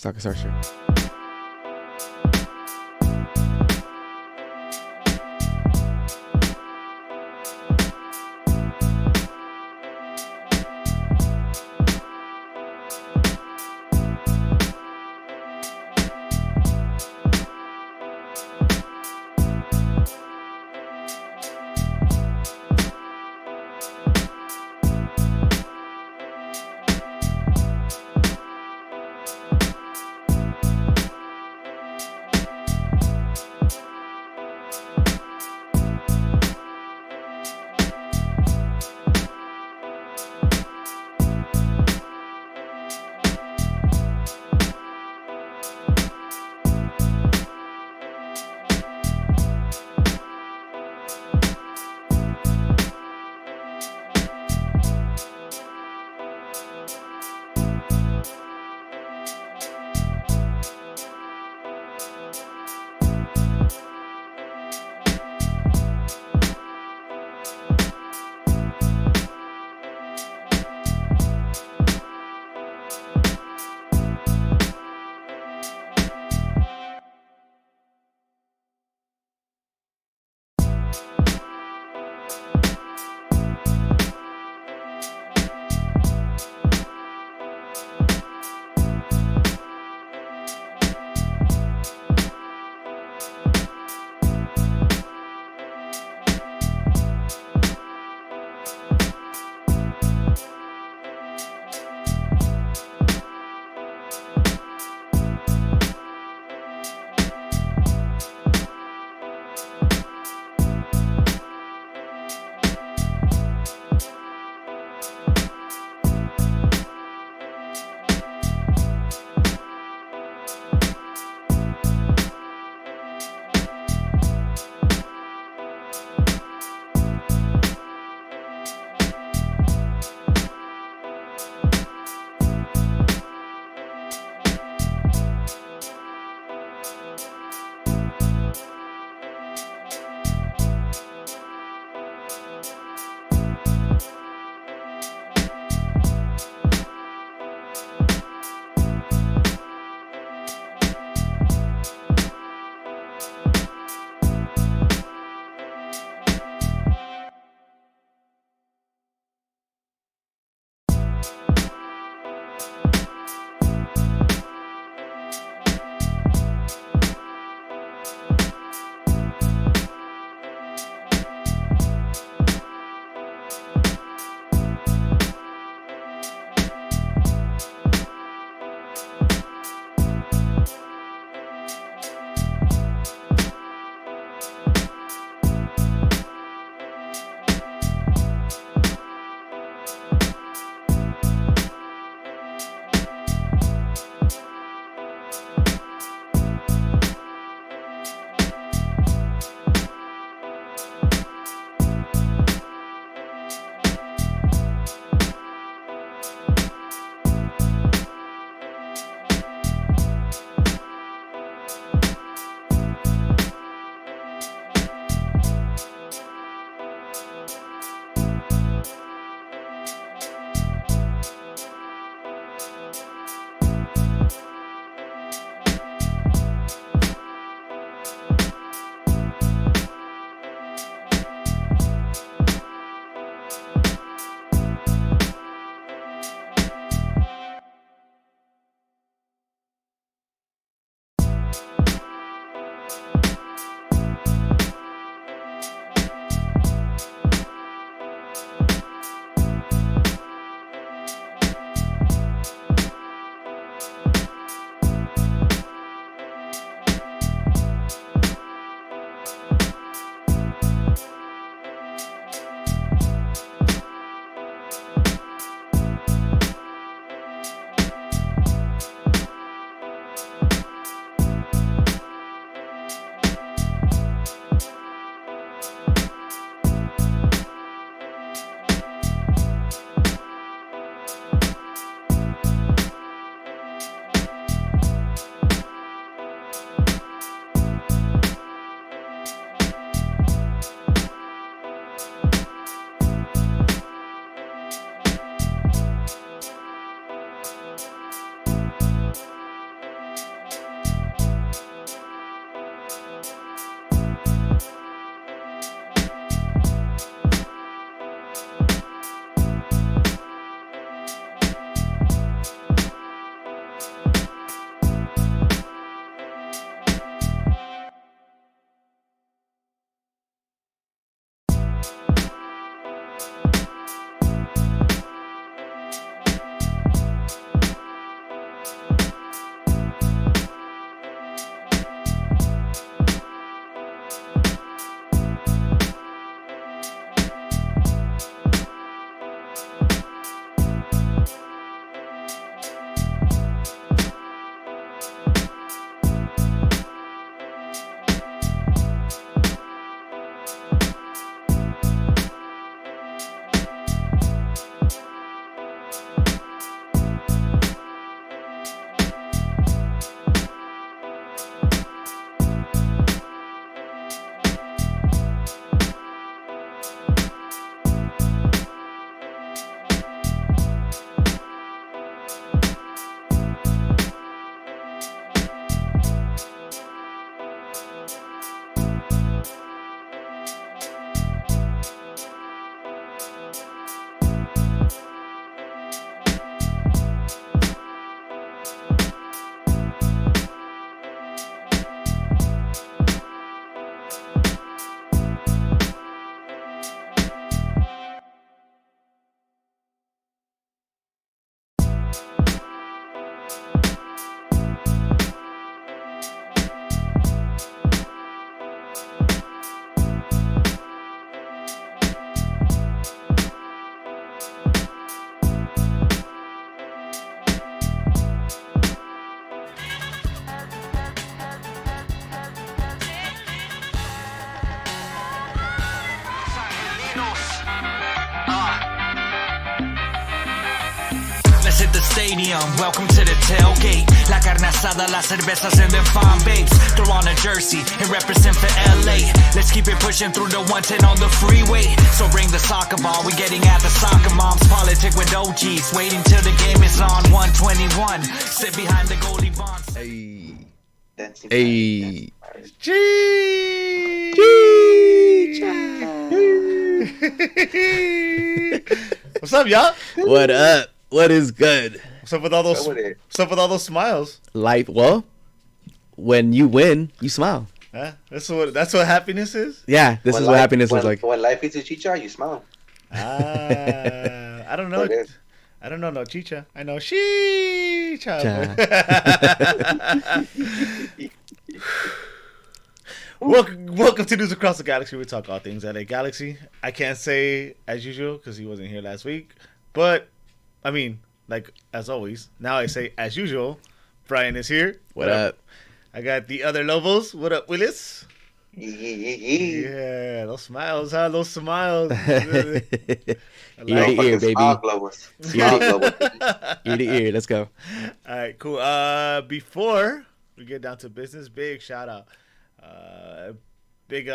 Stock Searcher. Stadium, welcome to the tailgate. La carne asada, las cervezas, and then fine babes. Throw on a jersey and represent for LA. Let's keep it pushing through the 110 on the freeway. So bring the soccer ball, we getting at the soccer moms. Politic with OGs, waiting till the game is on. 121, sit behind the goalie bonds. Hey. Hey. What's up, y'all? What up? What is good? What's up with all those smiles? Life, well, when you win, you smile. Yeah, that's what happiness is. Yeah, this is what happiness is like. When life is a chicha, you smile. I don't know. I don't know no chicha. I know chicha. Welcome to News Across the Galaxy. We talk all things LA Galaxy. I can't say as usual because he wasn't here last week, but I mean, like as always. Now I say as usual. Brian is here. What up? I got the other Lobos. What up, Willis? Yeah, those smiles, huh? Those smiles. Ear to ear, baby. Ear to ear. Let's go. All right, cool. Before we get down to business, big shout out. Big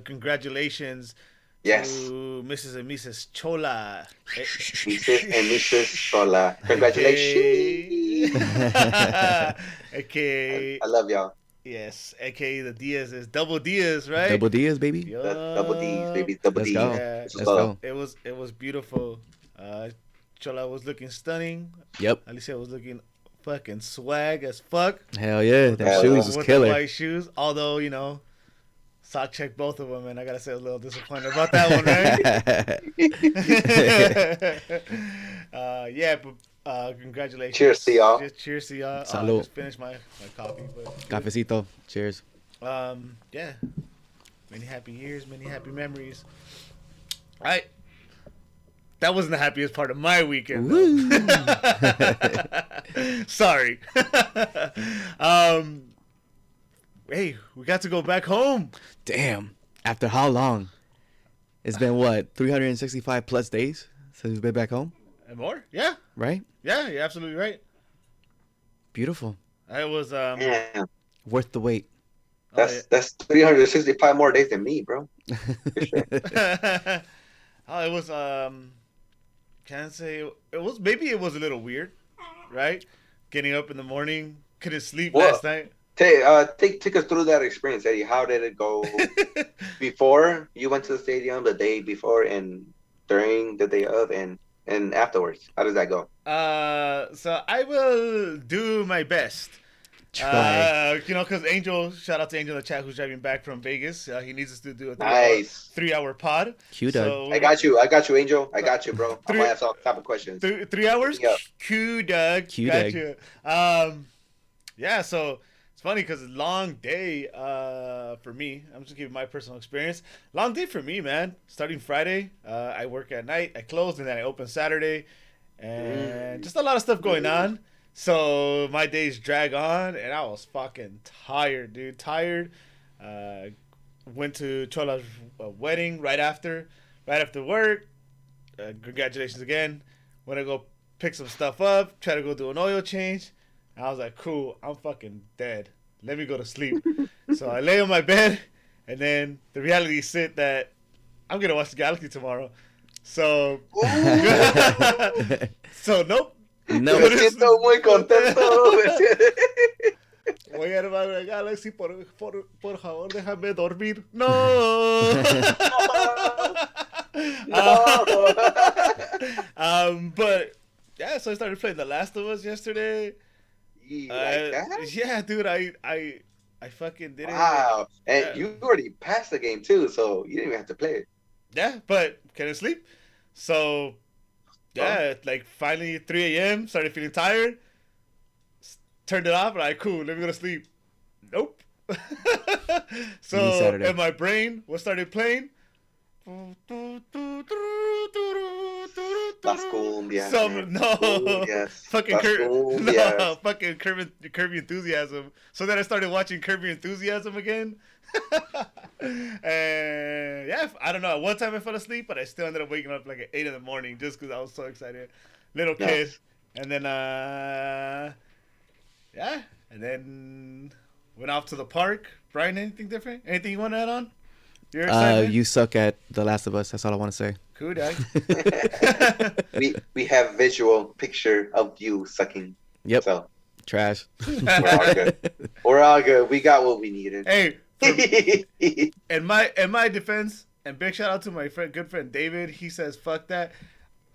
congratulations to Mrs. and Mrs. Chola. Mrs. and Mrs. Chola. Congratulations. AKA, I love y'all. Yes, AKA the Diaz is double Diaz, right? Double Diaz, baby. Double D's, baby. Double D's. Yeah, Let's go. It was beautiful. Chola was looking stunning. Yep. Alicia was looking fucking swag as fuck. Hell yeah, that shoes was with killer. The white shoes, although sock checked both of them, and I gotta say I was a little disappointed about that one, right? Yeah, but congratulations. Cheers to y'all. Cheers to y'all. Salud. I just finished my coffee. But Cafecito. Cheers. Yeah. Many happy years, many happy memories. All right. That wasn't the happiest part of my weekend. Sorry. Hey, we got to go back home. Damn. After how long? It's been what, 365 plus days since we've been back home? And more? Yeah. Right? Yeah, you're absolutely right. Beautiful. It was Man, worth the wait. that's 365 more days than me, bro. For sure. It was can't say it was a little weird, right? Getting up in the morning, couldn't sleep last night. Take us through that experience, Eddie. How did it go before you went to the stadium, the day before, and during the day of, and afterwards? How does that go? So I will do my best. Try. Because Angel, shout out to Angel in the chat who's driving back from Vegas. He needs us to do a Nice. 3 hour pod. Q Doug. I got you, Angel. I got you, bro. I might have some type of questions. 3 hours? Yeah. Q Doug. Q Got Doug. you. Yeah, so it's funny because long day for me. I'm just giving my personal experience. Long day for me, man. Starting Friday, I work at night. I close and then I open Saturday, and just a lot of stuff going on. So my days drag on, and I was fucking tired, dude. Tired. Went to Chola's wedding right after work. Congratulations again. Went to go pick some stuff up. Try to go do an oil change. I was like, cool, I'm fucking dead. Let me go to sleep. So I lay on my bed, and then the reality hit that I'm going to watch the Galaxy tomorrow. So, nope. No. Me siento muy contento. Voy a armar la Galaxy, por favor, déjame dormir. No. But, yeah, so I started playing The Last of Us yesterday. You like that? Yeah, dude, I fucking did it. Wow. And Yeah. you already passed the game too, so you didn't even have to play it. Yeah, but couldn't sleep. So, yeah, like finally 3 a.m. started feeling tired. Turned it off. Like, cool, let me go to sleep. Nope. So, Saturday. in my brain, what started playing? Las cumbias. Fucking Las cumbias. fucking Kirby Enthusiasm. So then I started watching Kirby Enthusiasm again. And yeah, I don't know. One time I fell asleep, but I still ended up waking up like at 8 in the morning just because I was so excited. Little kid. Nice. And then yeah, and then went off to the park. Brian, anything different? Anything you want to add on? You're excited? You suck at The Last of Us. That's all I want to say. Cool, Dad. We have visual picture of you sucking. Yep. So Trash. we're all good. We're all good. We got what we needed. Hey, in my defense, and big shout out to my good friend David. He says, "Fuck that."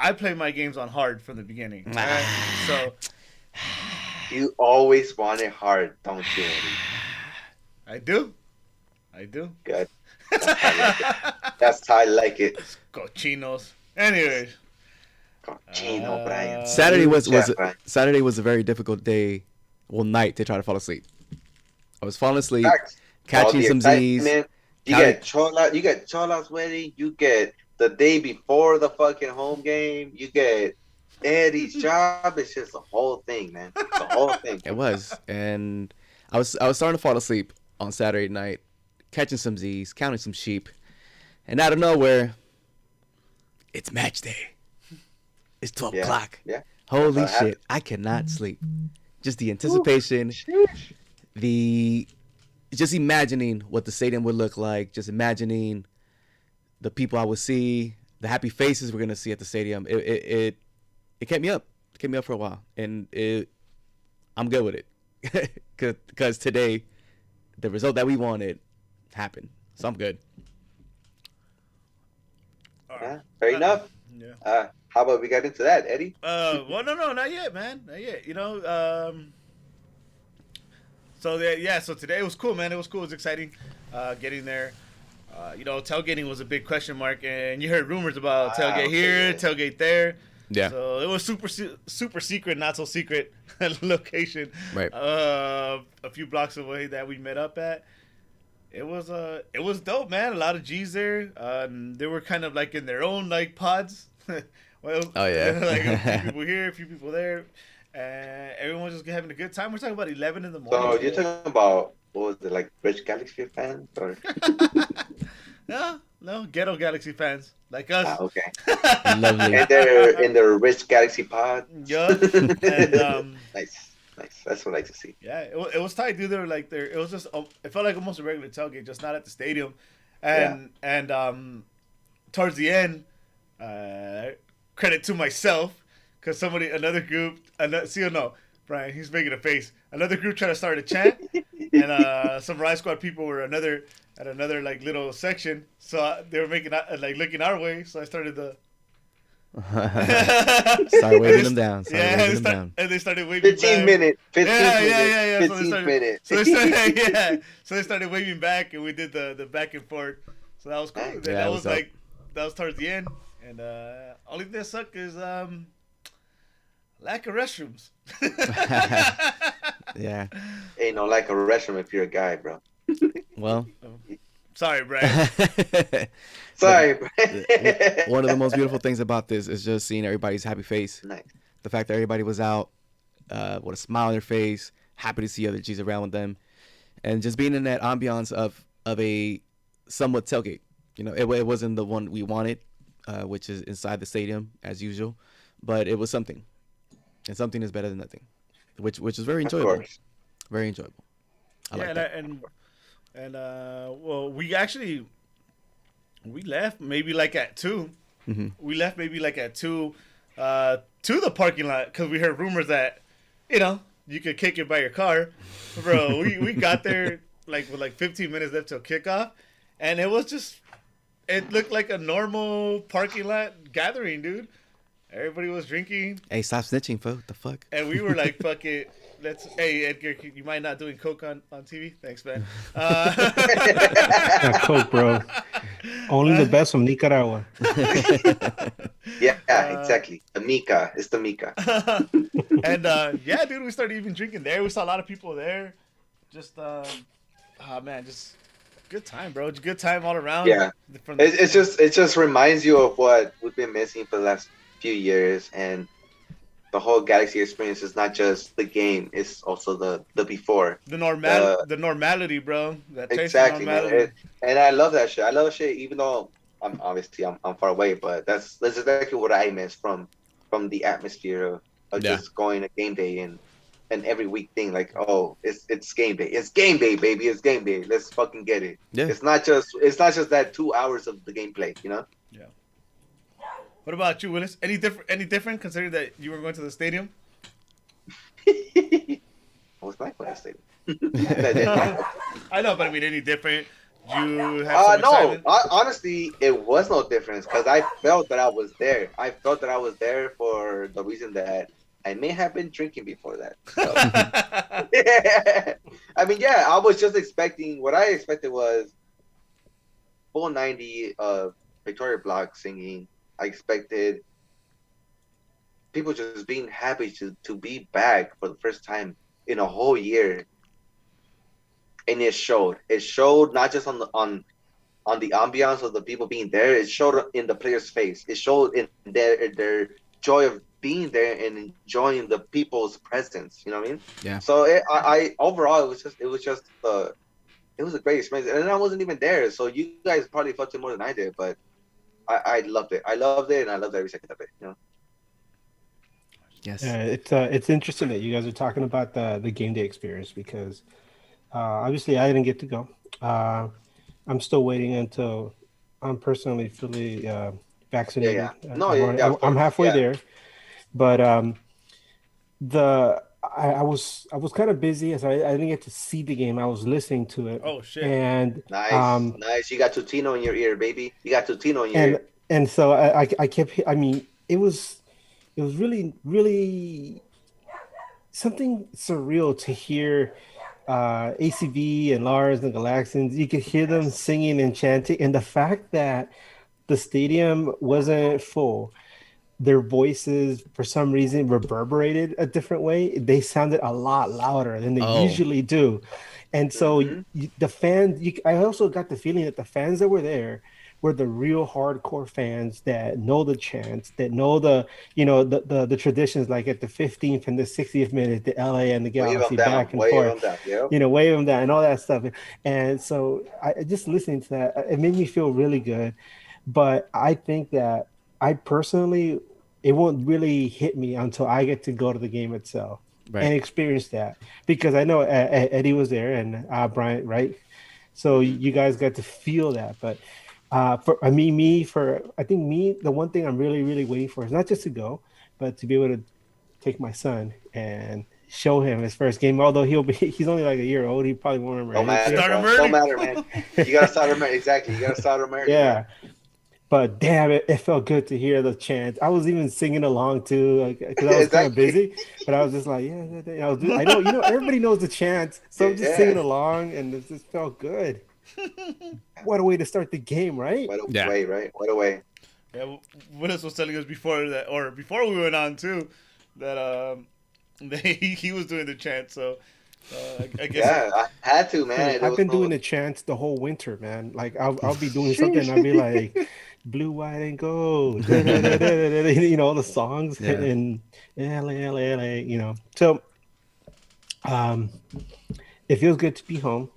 I play my games on hard from the beginning. Right? So You always want it hard, don't you, Eddie? I do. Good. That's how I like it. Cochinos. Anyways. Cochino, Brian. Saturday was Brian. Saturday was a very difficult night to try to fall asleep. I was falling asleep, Facts. catching All the some Z's. excitement. You get Chola's wedding. You get the day before the fucking home game. You get Eddie's job. It's just the whole thing, man. The whole thing. It was, and I was starting to fall asleep on Saturday night, catching some Z's, counting some sheep, and out of nowhere, it's match day. It's 12 o'clock. Yeah. Holy That's what shit! I cannot sleep. Just the anticipation, just imagining what the stadium would look like, just imagining the people I would see, the happy faces we're gonna see at the stadium. It kept me up. It kept me up for a while, and I'm good with it, because today, the result that we wanted happened, so I'm good. Yeah, fair enough. Yeah. How about we get into that, Eddie? Well, no, not yet, man. Not yet. You know, so today was cool, man. It was cool. It was exciting, getting there. Tailgating was a big question mark, and you heard rumors about tailgate here, tailgate there. Yeah. So it was super secret, not so secret location. Right. A few blocks away that we met up at. It was dope, man. A lot of G's there. They were kind of like in their own like pods. Well, Oh, yeah. like a few people here, a few people there, and everyone was just having a good time. We're talking about 11 in the morning. So you're talking about, what was it, like Rich Galaxy fans? Or? No, ghetto Galaxy fans like us. Okay. Lovely. And they're in their Rich Galaxy pod. Yeah, and Nice. That's what I like to see. yeah, it was tight, dude. They were like there. It was just it felt like almost a regular tailgate, just not at the stadium. And towards the end, credit to myself, because another group, see or no, Brian, he's making a face. Another group tried to start a chant, and some Riot Squad people were at another like little section, so they were making like looking our way. So I started the. Start waving them down. And they started waving 15 back. minute. 15 Yeah. 15 minute. So they started, yeah. So they started waving back, and we did the back and forth. So that was cool. Nice. Then Yeah, that it was was like that was towards the end, and only thing that sucked is lack of restrooms. Yeah. Ain't no like a restroom if you're a guy, bro. Well. Sorry, Brad. Sorry, bro. One of the most beautiful things about this is just seeing everybody's happy face. Nice. The fact that everybody was out with a smile on their face, happy to see other G's around with them, and just being in that ambiance of a somewhat tailgate. You know, it wasn't the one we wanted, which is inside the stadium as usual, but it was something, and something is better than nothing, which is very enjoyable. Of course. Very enjoyable. I like that. Well, we left maybe like at 2. Mm-hmm. We left maybe like at 2 to the parking lot because we heard rumors that, you know, you could kick it by your car. Bro, we got there like with like 15 minutes left till kickoff, and it looked like a normal parking lot gathering, dude. Everybody was drinking. Hey, stop snitching, folks. The fuck? And we were like, fuck it. Hey, Edgar, you mind not doing coke on TV? Thanks, man. Not Coke, bro. Only the best from Nicaragua. Yeah, exactly. The Mika. It's the Mika. And yeah, dude, we started even drinking there. We saw a lot of people there. Just, oh man, just good time, bro. Good time all around. Yeah. It just reminds you of what we've been missing for the last few years, and the whole Galaxy experience is not just the game; it's also the before. The normality, bro. That taste Exactly, of normality. man. And I love that shit. I love shit, even though I'm far away, but that's exactly what I miss from the atmosphere of just going to game day and every week thing. Like, oh, it's game day. It's game day, baby. It's game day. Let's fucking get it. Yeah. It's not just that 2 hours of the gameplay, you know. Yeah. What about you, Willis? Any different considering that you were going to the stadium? I was like when I stayed. I know, but I mean, any different? You have some excitement? Honestly, it was no difference because I felt that I was there. I felt that I was there for the reason that I may have been drinking before that. So. I mean, yeah, I was just expecting. What I expected was full 90 of Victoria Block singing. I expected people just being happy to be back for the first time in a whole year, and it showed. It showed not just on the ambiance of the people being there. It showed in the players' face. It showed in their joy of being there and enjoying the people's presence. You know what I mean? Yeah. So I overall it was just a great experience, and I wasn't even there. So you guys probably felt it more than I did, but I loved it. I loved it, and I loved every second of it. You know. Yes. It's interesting that you guys are talking about the game day experience because obviously I didn't get to go. I'm still waiting until I'm personally fully vaccinated. Yeah. No, I'm halfway there, but I was kind of busy, so I didn't get to see the game. I was listening to it. Oh shit! And nice. You got Tutino in your ear, baby. You got Tutino in your ear. And so I kept. I mean, it was really, really something surreal to hear ACV and Lars and Galaxians. You could hear them singing and chanting, and the fact that the stadium wasn't full, their voices for some reason reverberated a different way. They sounded a lot louder than they usually do, and so the fans. I also got the feeling that the fans that were there were the real hardcore fans that know the chants, that know the traditions, like at the 15th and the 60th minute, the LA and the Galaxy back and forth, wave them down and all that stuff. And so I just listening to that, it made me feel really good. But I think that I personally, it won't really hit me until I get to go to the game itself and experience that, because I know Eddie was there and Bryant, right? So you guys got to feel that, but. I think the one thing I'm really, really waiting for is not just to go, but to be able to take my son and show him his first game. Although he's only like a year old, he probably won't remember Don't matter. anything. Start him Bro. early. Don't matter, man. You gotta start him early. Exactly. You gotta start him early. Yeah, Man. but damn it felt good to hear the chant. I was even singing along too, like because I was kind of Exactly. busy. But I was just like, I know, everybody knows the chant, so I'm just Yeah. singing along, and it just felt good. What a way to start the game, right? What a Yeah. way, right? What a way. Yeah, Willis was telling us before that, or before we went on too, that he was doing the chant. So I guess Yeah, I had to, man. Dude, There I've was been no- doing the chants the whole winter, man. Like I'll be doing something, and I'll be like, blue, white, and gold, all the songs Yeah. and LA. So um, it feels good to be home,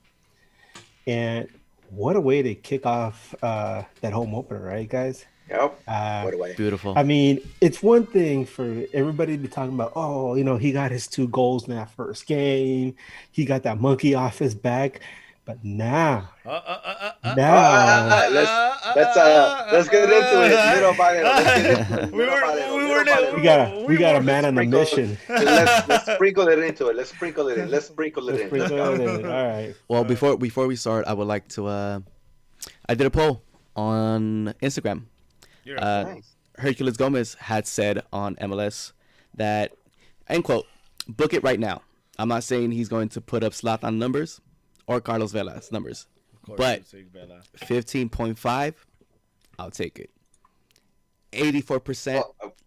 and what a way to kick off that home opener, right, guys? Yep. Uh, What a way. Beautiful. I mean, it's one thing for everybody to be talking about, oh, he got his 2 goals in that first game. He got that monkey off his back. But now, Let's get into it. Little by little. Let's get into it. We Little were- by little. we Little were- by little. we got a man on a Sprinkle- mission. Let's sprinkle it into it. Let's sprinkle it in. Let's sprinkle it Let's in. bring Let's it go. in. All right. Well, before we start, I would like to. I did a poll on Instagram. Nice. Hercules Gomez had said on MLS that, end quote, book it right now. I'm not saying he's going to put up Zlatan numbers or Carlos Vela's numbers, but 15.5, I'll take it. 84%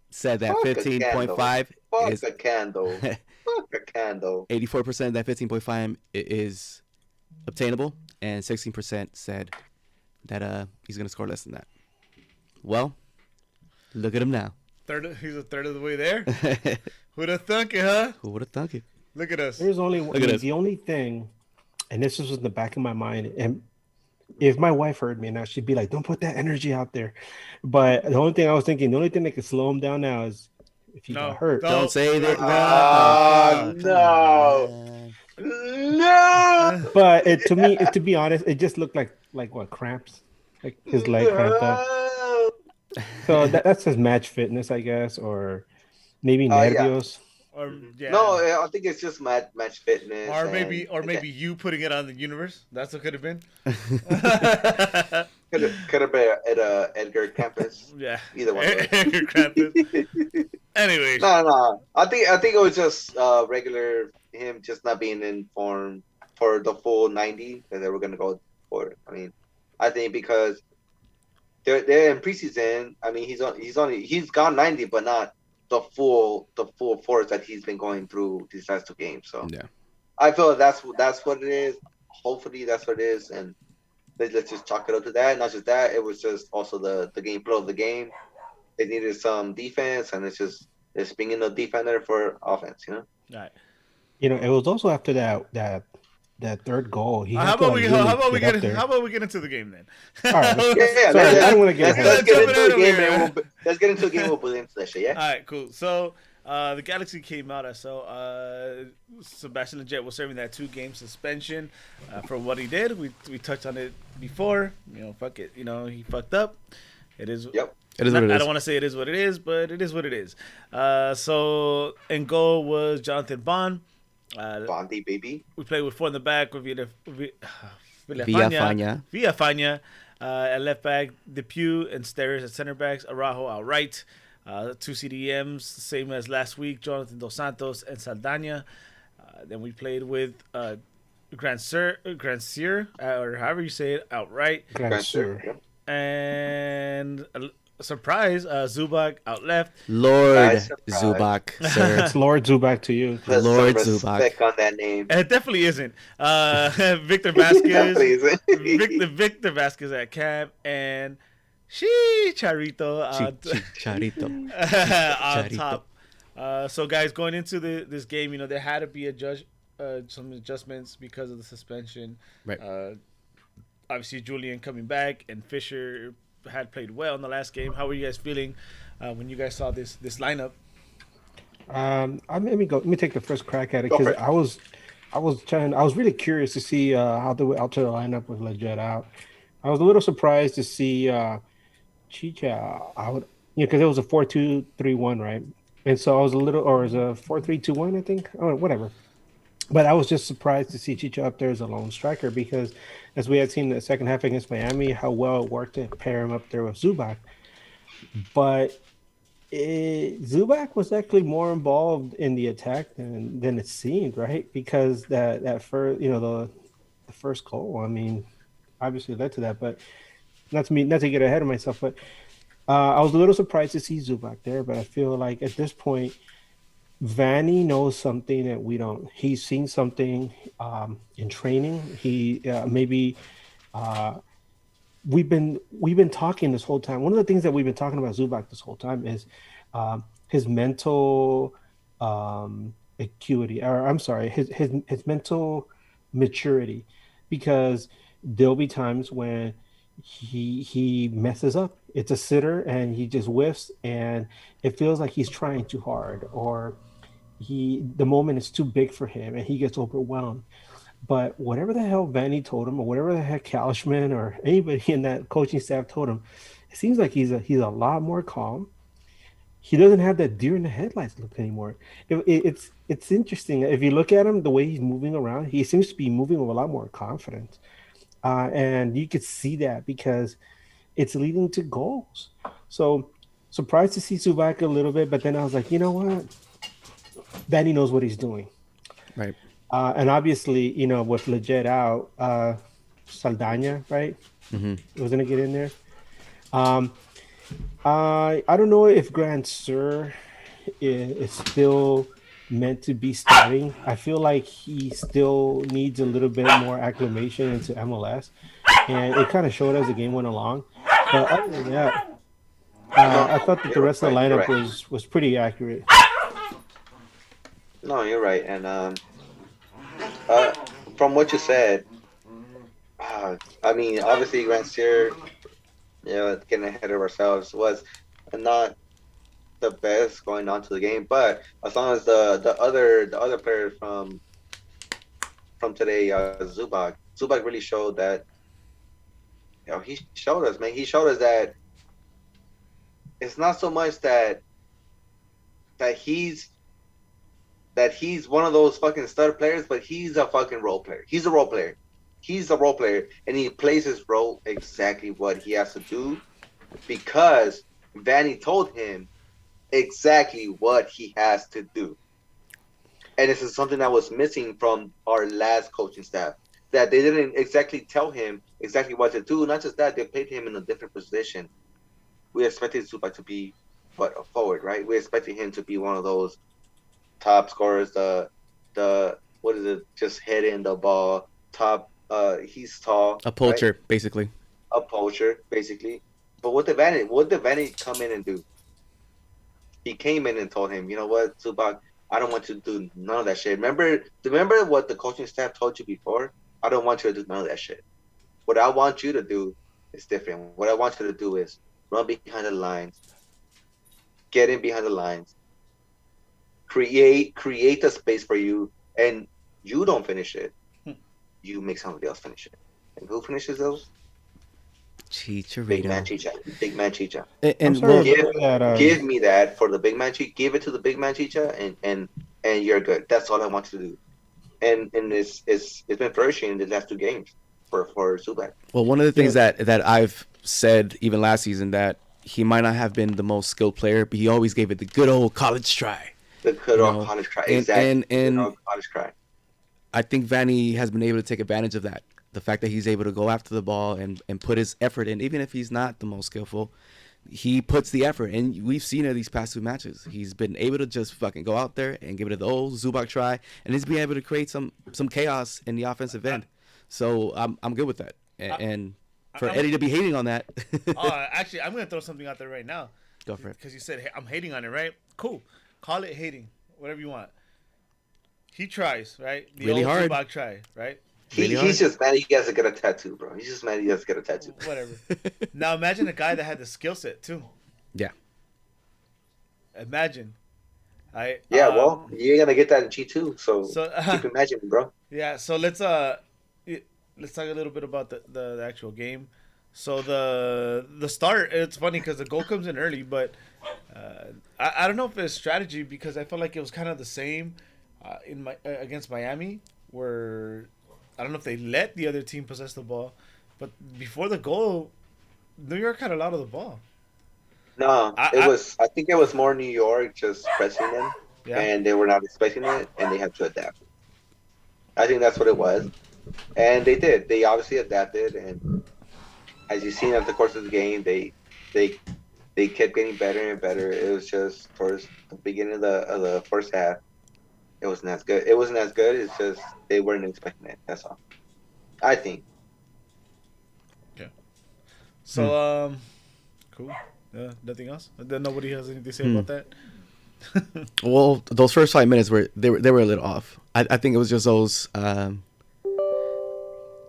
said that Fuck a 15.5 Fuck is a candle. Fuck a candle. 84% that 15.5 is obtainable, and 16% said that he's gonna score less than that. Well, look at him now. He's a third of the way there. Who'd have thunk it, huh? Who would have thunk it? Look at us. There's only at this. the only thing, and this was in the back of my mind. And if my wife heard me now, she'd be like, "Don't put that energy out there." But the only thing I was thinking, the only thing that could slow him down now is if he got hurt. Don't say that. No. No. But to me, to be honest, it just looked like what, cramps, like his leg cramped up. So that's his match fitness, I guess, or maybe Yeah. nervios. Or yeah. No, I think it's just match fitness. Or and- maybe you putting it on the universe. That's what could have been. Could have been at Edgar campus. Yeah. Either one. Edgar Krampus. Anyways. No. I think it was just regular him just not being in form for the full 90 that they were gonna go for. I mean, I think because they're in preseason. I mean, he's gone 90, but not the full force that he's been going through these last 2 games. So Yeah. I feel that's what it is. Hopefully that's what it is, and let's just chalk it up to that. Not just that, it was just also the game flow of the game. They needed some defense, and it's being a defender for offense. All right. It was also after that third goal. He How had to, about like, we really how about we get get up there. how about we get into the game then? All right, Yeah, Sorry, I don't want to get let's ahead. let's get jump into it the over game, here. and let's get into the game. We'll put into that shit. Yeah. All right, cool. So the Galaxy came out. I saw Sebastian Lletget was serving that 2-game suspension for what he did. We touched on it before. Fuck it. He fucked up. It is. Yep. It is what it I is. don't want to say it is what it is, but it is what it is. So in goal was Jonathan Bond. Bondi, baby. We played with 4 in the back with Villafana. Villafana at left back, Depew and Steres at center backs, Araujo outright. 2 CDMs, same as last week, Jonathan Dos Santos and Saldana. Then we played with Grandsir, or however you say it, outright. Grandsir. Yep. And a surprise, Zubak out left. Lord Nice surprise. Zubak, sir. It's Lord Zubak to you. Put Lord some Zubak. respect on that name. And it definitely isn't. Victor Vasquez. Please. Victor Vasquez at camp, and Charito Charito. on Charito. top. So guys, going into this game, there had to be some adjustments because of the suspension. Right. Obviously, Julian coming back, and Fisher had played well in the last game. How were you guys feeling when you guys saw this lineup? Let me take the first crack at it Go for because it. I was really curious to see how they would alter the lineup with Lletget out. I was a little surprised to see Chicha out, because it was a 4-2-3-1, right? And so I was a little, or is a 4-3-2-1, I think, or whatever. But I was just surprised to see Chicha up there as a lone striker because, as we had seen the second half against Miami, how well it worked to pair him up there with Zubac. But Zubac was actually more involved in the attack than it seemed, right? Because that first, the first goal, I mean, obviously led to that. But not to get ahead of myself, but I was a little surprised to see Zubac there. But I feel like at this point, Vanny knows something that we don't. He's seen something in training. He maybe uh, we've been talking this whole time. One of the things that we've been talking about Zubac this whole time is his mental acuity, or I'm sorry, his mental maturity, because there'll be times when he messes up. It's a sitter and he just whiffs, and it feels like he's trying too hard, or the moment is too big for him, and he gets overwhelmed. But whatever the hell Vanny told him, or whatever the heck Kalishman or anybody in that coaching staff told him, it seems like he's a lot more calm. He doesn't have that deer in the headlights look anymore. It's interesting if you look at him, the way he's moving around. He seems to be moving with a lot more confidence, and you could see that because it's leading to goals. So surprised to see Suvac a little bit, but then I was like, you know what? Vanny knows what he's doing. Right. And obviously, with Leggett out, Saldana, right? Mm-hmm. Was going to get in there. I don't know if Grand Sur is still meant to be starting. I feel like he still needs a little bit more acclimation into MLS, and it kind of showed as the game went along. But other than that, I thought that the rest of the lineup was pretty accurate. No, you're right. And from what you said, I mean, obviously, Grand Sierra, getting ahead of ourselves was not the best going on to the game. But as long as the other players from today, Zubac really showed that. He showed us, man. He showed us that it's not so much that he's one of those fucking stud players, but he's a fucking role player. He's a role player. He's a role player, and he plays his role exactly what he has to do because Vanny told him exactly what he has to do. And this is something that was missing from our last coaching staff, that they didn't exactly tell him exactly what to do. Not just that, they played him in a different position. We expected Zubac to be a forward, right? We expected him to be one of those top scorers, the what is it? Just hitting the ball. Top. He's tall. A poacher, right? basically. A poacher, basically. But what did Vanny come in and do? He came in and told him, you know what, Zubac, I don't want you to do none of that shit. Remember what the coaching staff told you before? I don't want you to do none of that shit. What I want you to do is different. What I want you to do is run behind the lines, get in behind the lines, create the space for you, and you don't finish it. You make somebody else finish it. And who finishes those? Chicharito. Big man Chicha. Big man Chicha. And Give me that for the big man Chicha. Give it to the big man Chicha, and you're good. That's all I want you to do. And it's been flourishing in the last two games for Zubac. Well, one of the things that I've said even last season, that he might not have been the most skilled player, but he always gave it the good old college try. The good old college try. Exactly. And college try. I think Vanny has been able to take advantage of that. The fact that he's able to go after the ball and put his effort in, even if he's not the most skillful, he puts the effort. And we've seen it these past two matches. He's been able to just fucking go out there and give it the old Zubac try, and he's been able to create some chaos in the offensive end. So I'm good with that. And for Eddie to be hating on that. Actually, I'm going to throw something out there right now. Go for it. Because you said, hey, I'm hating on it, right? Cool. Call it hating. Whatever you want. He tries, right? The really old hard. Zubac try, right? He's just mad he has to get a tattoo, bro. He's just mad he has to get a tattoo. Whatever. Now imagine a guy that had the skill set too. Yeah. Imagine. Yeah, well, you're gonna get that in G2, so keep imagining, bro. Yeah, so let's talk a little bit about the actual game. So the start, it's funny because the goal comes in early, but I don't know if it's strategy because I felt like it was kind of the same in my against Miami, where I don't know if they let the other team possess the ball, but before the goal, New York had a lot of the ball. No, I I think it was more New York just pressing them, yeah. and they were not expecting it, and they had to adapt. I think that's what it was, and they did. They obviously adapted, and as you've seen at the course of the game, they they kept getting better and better. It was just towards the beginning of the first half, it wasn't as good. It wasn't as good. It's just they weren't expecting it. That's all. I think. Okay. So cool. Nothing else. Then nobody has anything to say about that. Well, those first 5 minutes were a little off. I think it was just those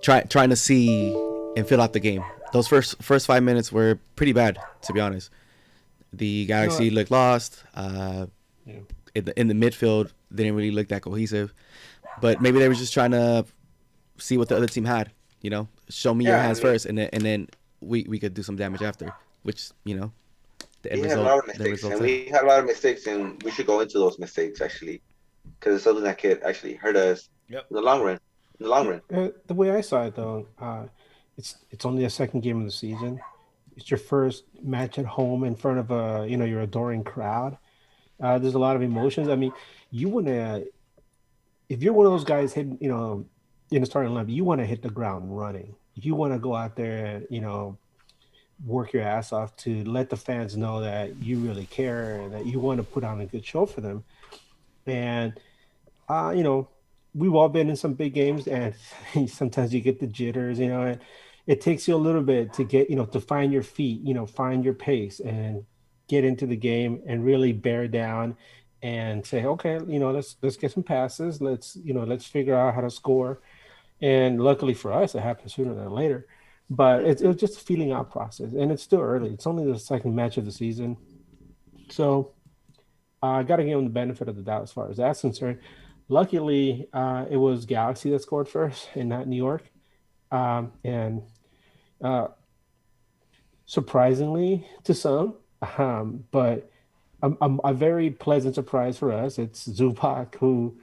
trying to see and fill out the game. Those first 5 minutes were pretty bad, to be honest. The Galaxy looked lost. In the midfield, they didn't really look that cohesive. But maybe they were just trying to see what the other team had. You know, show me your hands first, and then we could do some damage after. Which, you know, the end result. We had a lot of mistakes, and we had a lot of mistakes, and we should go into those mistakes actually, because it's something that could actually hurt us in the long run. In the long run. The way I saw it, though, it's only a second game of the season. It's your first match at home in front of your adoring crowd. There's a lot of emotions. I mean, you wanna, if you're one of those guys hitting, in the starting lineup, you want to hit the ground running. You want to go out there, work your ass off to let the fans know that you really care and that you want to put on a good show for them. And we've all been in some big games, and sometimes you get the jitters, and it takes you a little bit to get, to find your feet, find your pace and get into the game and really bear down and say, okay, let's get some passes. Let's figure out how to score. And luckily for us, it happened sooner than later. But it was just a feeling out process, and it's still early. It's only the second match of the season. So I got to give them the benefit of the doubt as far as that's concerned. Luckily, it was Galaxy that scored first and not New York. And surprisingly to some, but a very pleasant surprise for us. It's Zubac who,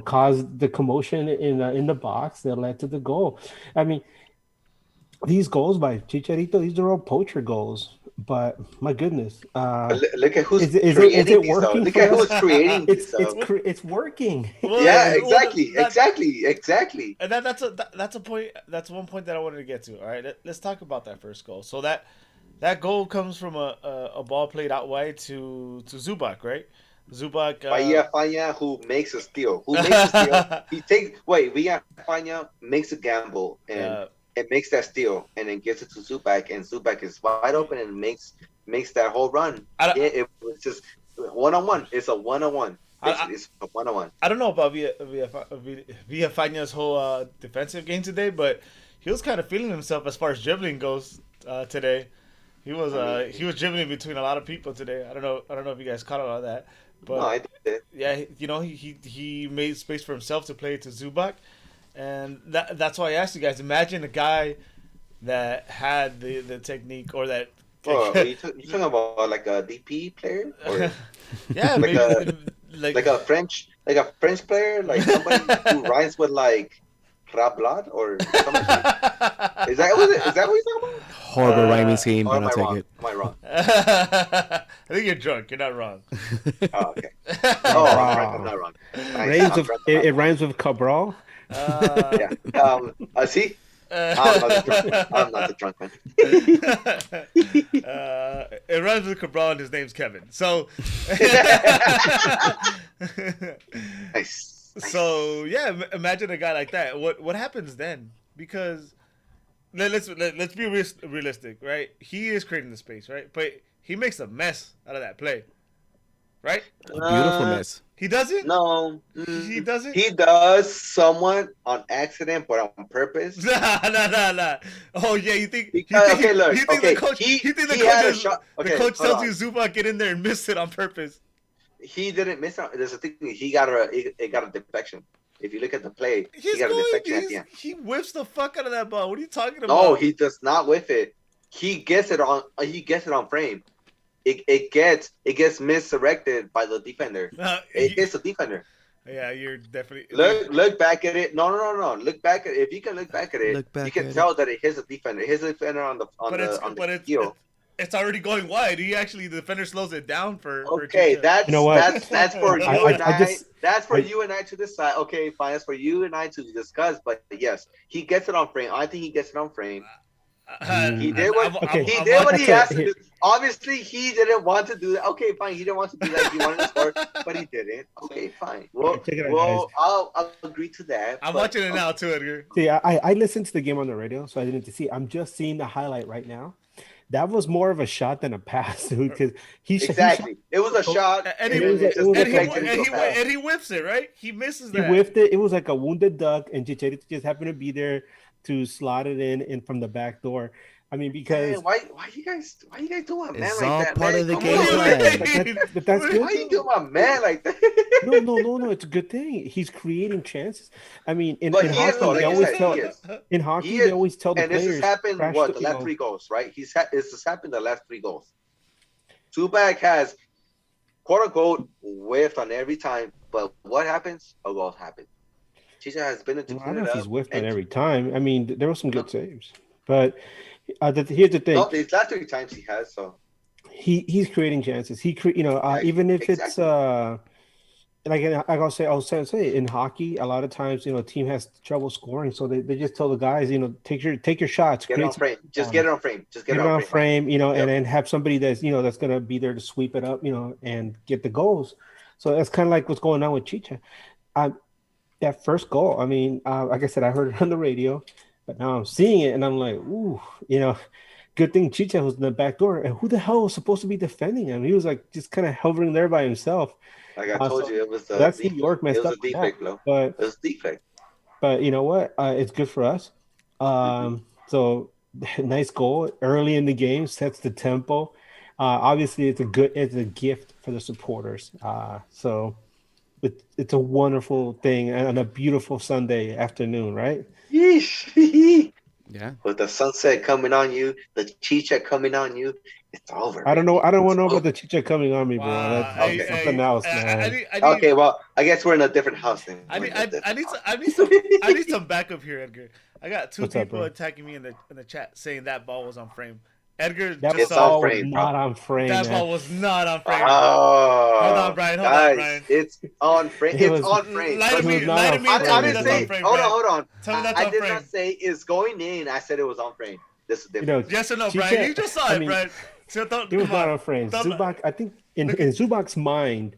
caused the commotion in the box that led to the goal. I mean, these goals by Chicharito, these are all poacher goals. But my goodness, look at who's is creating it these, working? Look at who's creating these. It's working. Well, Yeah, exactly. And that's a point. That's one point that I wanted to get to. All right, let's talk about that first goal. So that goal comes from a ball played out wide to Zubac, right? Zubac. Villafana, who makes a steal. Villafana makes a gamble and makes that steal, and then gives it to Zubac, and Zubac is wide open and makes that whole run. It was just one-on-one. It's a one-on-one. It's a one-on-one. I don't know about Villafana's whole defensive game today, but he was kind of feeling himself as far as dribbling goes today. He was dribbling between a lot of people today. I don't know if you guys caught all of that. But no, I did. Yeah, he made space for himself to play to Zubac. And that's why I asked you guys. Imagine a guy that had the technique or that. Oh, you talking about like a DP player, or yeah, like a French player, like somebody who rhymes with like Rablat or something. Is that what you're talking about? Horrible rhyming scheme, but I'll take it. Am I wrong? I think you're drunk. You're not wrong. Oh, okay. I'm not wrong. It rhymes with Cabral. Yeah. See, I'm not the drunk man. It runs with Cabral and his name's Kevin. So, nice. So yeah, imagine a guy like that. What happens then? Because let's be realistic, right? He is creating the space, right? But he makes a mess out of that play, right? A beautiful mess. He doesn't? No. He doesn't? He does somewhat on accident, but on purpose. Nah. Oh, yeah, you think... The coach tells you Zubac get in there and miss it on purpose. He didn't miss it. There's a thing. He got a deflection. If you look at the play, he got a deflection at the end. He whips the fuck out of that ball. What are you talking about? No, he does not whiff it. He gets it on frame. it gets misdirected by the defender. It hits the defender. Yeah, you're definitely Look back at it. No. Look back at it. If you can look back at it, Look back you can at tell that it hits the defender. It hits the defender on the heel. It's already going wide. The defender slows it down for Okay, Chicha. that's You know what? that's for you I and I. just- That's for I- you and I to decide. Okay, fine. That's for you and I to discuss. But yes, he gets it on frame. I think he gets it on frame. He did what Okay. he did what he has to Here. do. Obviously, he didn't want to do that. Okay, fine. He didn't want to do that. He wanted to score, but he didn't. Okay, fine. Well, Check it out, well, I'll agree to that. I'm but- watching it now too, Edgar. See, I listened to the game on the radio, so I didn't see. I'm just seeing the highlight right now. That was more of a shot than a pass, dude. Because Exactly. It was a shot, And It was like and he whips it, right? He misses he that. whiffed it. It was like a wounded duck, and Chicharito just happened to be there to slot it in from the back door. I mean, because Man, why you guys doing my man It's like all that? part man? of the Come game on. plan. but that's good. Why you doing my man like that? No. It's a good thing. He's creating chances. I mean, in But in he is, hockey, though, they like you always said, tell he is. in hockey He they is. always tell the And this players has happened crash what the- the last 3 goals, right? This has happened the last 3 goals. Zubac has quote unquote whiffed on every time, but what happens? A goal happens. Chicha has been into I don't know if he's whiffed on every time. I mean, there were some good saves, but here's the thing: No, these last 3 times he has. So he's creating chances. Yeah, Even if it's exactly. like I'll say in hockey, a lot of times team has trouble scoring, so they just tell the guys take your shots, get it on create frame. Just get it on frame. Just get it on frame, Yep. and then have somebody that's that's gonna be there to sweep it up, and get the goals. So that's kind of like what's going on with Chicha. That first goal, I mean, like I said, I heard it on the radio, but now I'm seeing it, and I'm like, ooh, good thing Chicha was in the back door, and who the hell was supposed to be defending him? He was like just kind of hovering there by himself. Like I told you, it was the That's New defect. York messed It was up a with defect, that. bro. But It was a defect. but you know what? It's good for us. So nice goal early in the game, sets the tempo. Obviously, it's a gift for the supporters. So it's a wonderful thing on a beautiful Sunday afternoon, right? Yeesh. Yeah. With the sunset coming on you, the chicha coming on you, it's over. I don't know. I don't want to know about the chicha coming on me, bro. Wow. That's Okay. something else, man. I need, Okay, well, I guess we're in a different house then. I We're need, in a different I need house. some I need some backup here, Edgar. I got 2 What's up, people bro? attacking me in the chat saying that ball was on frame. Edgar That just It's saw on ball was frame, bro. not on frame. that man. ball was not on frame. Oh, Hold on, Brian. Hold on, guys, Brian. It's on frame. It It's was- on frame. Lie to It me, was not lie to on me. frame. Tell I me didn't that's on say. frame. Hold Brian. on, hold on. Tell me that's I on did frame. not say it's going in. I said it was on frame. This is different. Yes or no, Chicha- Brian? You just saw I it, mean, Brian. So don't, It was come not on. on frame. Don't- Zubac, I think in Zubac's mind,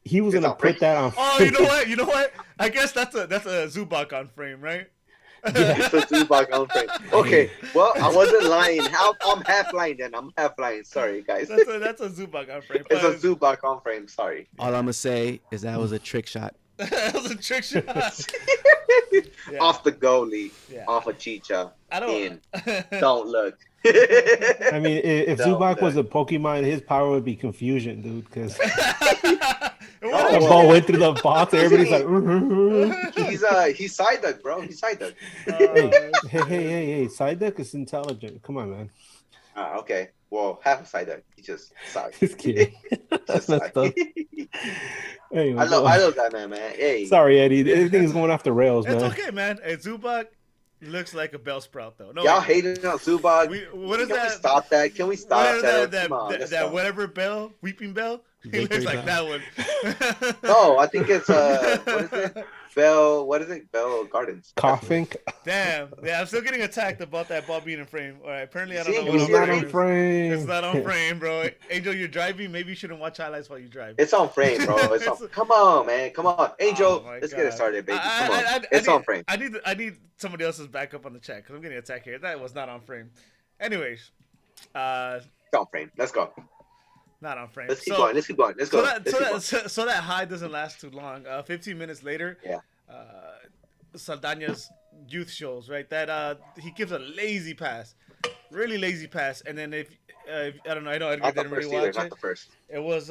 he was It's gonna on frame. put that on. Oh, you know what? You know what? I guess that's a Zubac on frame, right? It's a Zubac on frame. Okay, well, I wasn't lying. I'm half lying then. I'm half lying. Sorry, guys. That's a Zubac on frame. It's a But Zubac on frame. Sorry. All I'm gonna say is that was a trick shot. that was a trick shot. Yeah. Off the goalie, Yeah. off of Chicha. I In. don't. Don't look. I mean, if No, Zubac no. was a Pokemon, his power would be confusion, dude. Because the Oh, ball went through the box, everybody's like, He's side duck, bro. He's side duck. hey, side deck is intelligent. Come on, man. Okay. Well, half a side duck. He just side. Just kidding. That's Just messed up. Anyway, I love that man. Hey. Sorry, Eddie. Everything's going off the rails, It's man. okay, man. Hey, Zubac looks like a bell sprout, though. No, Y'all hating on Zubac. What is Can we that? stop that? Can we stop Whatever that? Come on, let's that stop. whatever bell, weeping bell. He Victory looks like bell. that one. No, I think it's what is it? What is it? Bell Gardens. Coughing. Damn. Yeah, I'm still getting attacked about that ball being in frame. All right, apparently I don't See, know it what was It's I'm not not on doing. frame. It's not on frame, bro. Angel, you're driving. Maybe you shouldn't watch highlights while you drive. It's on frame, bro. Come on, man. Come on, Angel. Oh my let's God. get it started, baby. Come on. I It's need, on frame. I need somebody else's backup on the chat because I'm getting attacked here. That was not on frame. Anyways, It's on frame. Let's go. not on frame. Let's keep going. Let's keep going. Let's So go. that, Let's so, keep that, going. so that high doesn't last too long. 15 minutes later, Yeah. Saldana's youth shows, right? That he gives a lazy pass, really lazy pass, and then if I don't know, I know Edgar Not the didn't really first either. watch Not it. the first. It was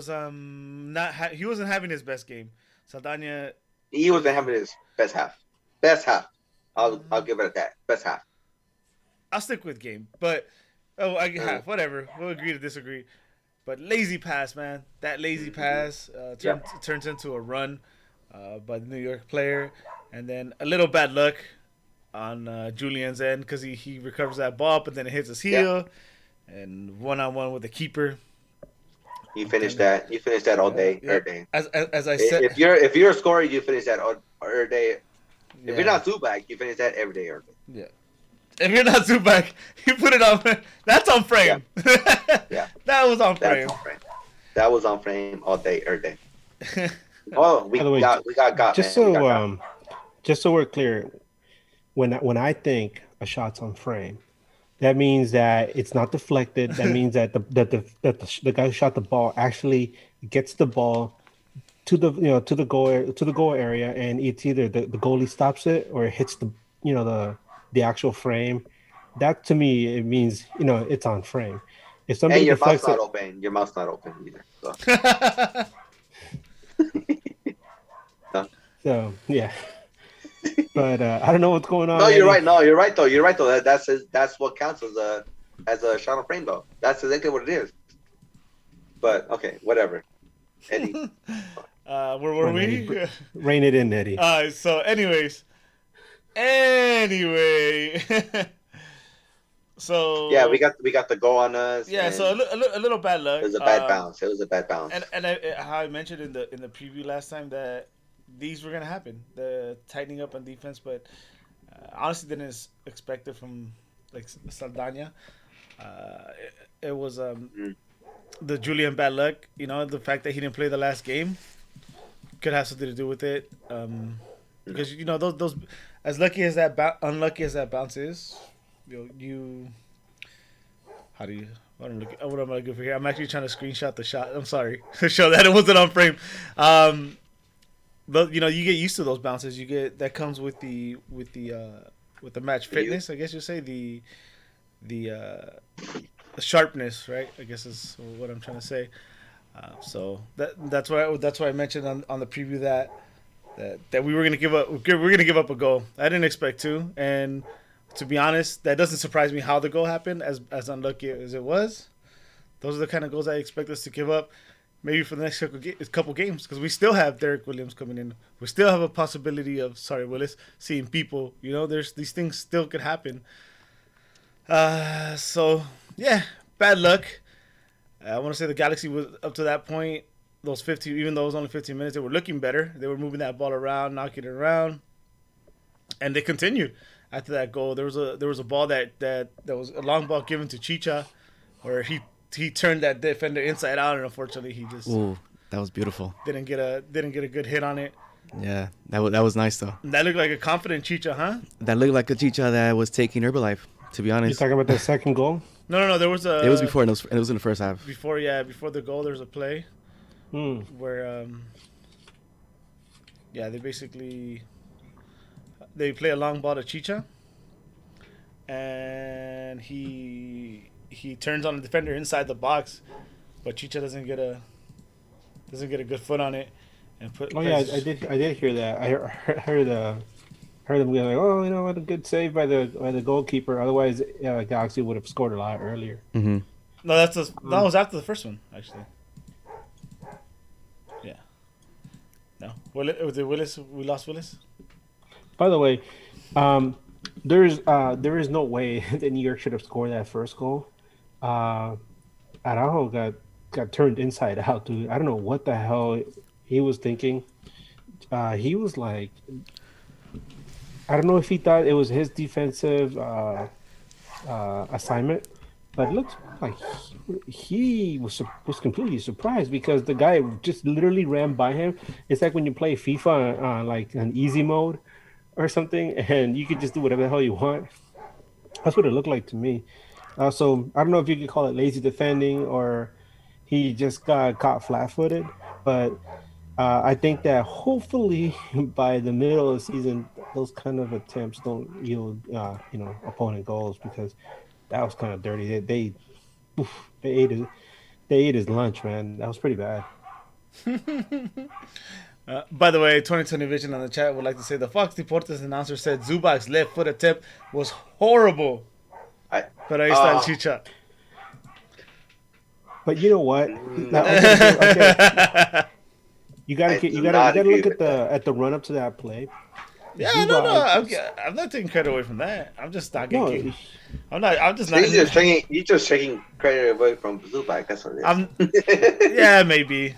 not he wasn't having his best game. Saldana, He wasn't having his best half. Best half. I'll give it at that. Best half. I'll stick with game, but Whatever. We'll agree to disagree. But lazy pass, man. That lazy pass turns into a run by the New York player, and then a little bad luck on Julian's end because he recovers that ball, but then it hits his heel, and 1-on-1 with the keeper. You finish that. You finish that all day, every day. As I said, if you're a scorer, you finish that all every day. If you're not Zubac, you finish that every day, every day. Yeah. If you're not Zubac, you put it on. That's on frame. Yeah. That was on frame. That was on frame all day, every day. Oh, we got just man. Just so we're clear, when I think a shot's on frame, that means that it's not deflected. That means that the guy who shot the ball actually gets the ball to the goal area, and it's either the goalie stops it or it hits the actual frame. That to me it means it's on frame. If somebody your deflects mouth's not open. Your mouth's not open either. So. So yeah. But I don't know what's going on. No, you're right. No, you're right though. You're right though. That's what counts as a shot on frame though. That's exactly what it is. But okay, whatever. Eddie. Where were we? Rein it in, Eddie. So anyway. So yeah, we got the goal on us. Yeah, so a little bad luck. It was a bad bounce. It was a bad bounce. And how I mentioned in the preview last time that these were gonna happen, the tightening up on defense, but honestly didn't expect it from like Saldana. It was the Julian bad luck. The fact that he didn't play the last game could have something to do with it. Because those as lucky as that unlucky as that bounce is, how do you? What am I looking for here? I'm actually trying to screenshot the shot. I'm sorry to show that it wasn't on frame. But you get used to those bounces. That comes with the match fitness. I guess you say the sharpness, right? I guess is what I'm trying to say. So that's why I mentioned on the preview that we were gonna give up a goal. I didn't expect to, and to be honest, that doesn't surprise me how the goal happened, as unlucky as it was. Those are the kind of goals I expect us to give up, maybe for the next couple games, because we still have Derek Williams coming in. We still have a possibility of Willis seeing people. There's these things still could happen. So yeah, bad luck. I want to say the Galaxy was up to that point. Those 15, even though it was only 15 minutes, they were looking better. They were moving that ball around, knocking it around, and they continued. After that goal, there was a ball that was a long ball given to Chicha, where he turned that defender inside out, and unfortunately he just that was beautiful. Didn't get a good hit on it. Yeah, that was nice though. That looked like a confident Chicha, huh? That looked like a Chicha that was taking Herbalife. To be honest, You talking about the second goal? No. There was a. It was before, and it was in the first half. Before the goal, there was a play where they play a long ball to Chicha, and he turns on the defender inside the box, but Chicha doesn't get a good foot on it, and put. Oh yeah, I did hear that. I heard them be like, oh, what a good save by the goalkeeper. Otherwise, Galaxy would have scored a lot earlier. Mm-hmm. No, that was after the first one, actually. Yeah. No, Willis. We lost Willis. By the way, there is no way that New York should have scored that first goal. Araujo got turned inside out, dude. I don't know what the hell he was thinking. He was like, I don't know if he thought it was his defensive assignment, but it looked like he was completely surprised because the guy just literally ran by him. It's like when you play FIFA on like an easy mode or something, and you could just do whatever the hell you want. That's what it looked like to me. So I don't know if you could call it lazy defending or he just got caught flat-footed, but I think that hopefully by the middle of the season, those kind of attempts don't yield, opponent goals, because that was kind of dirty. They ate his lunch, man. That was pretty bad. By the way, 2020 Vision on the chat would like to say the Fox Deportes announcer said Zubac's left foot attempt was horrible. But ahí está el Chicha. But you know what? No. Okay, you gotta I get do you gotta not you gotta agree look with that. at the run up to that play. Yeah, no. Zubac was I'm not taking credit away from that. I'm just not no. getting. I'm not. I'm just So not. you're just taking credit away from Zubac. That's what I'm. it is. Yeah, maybe.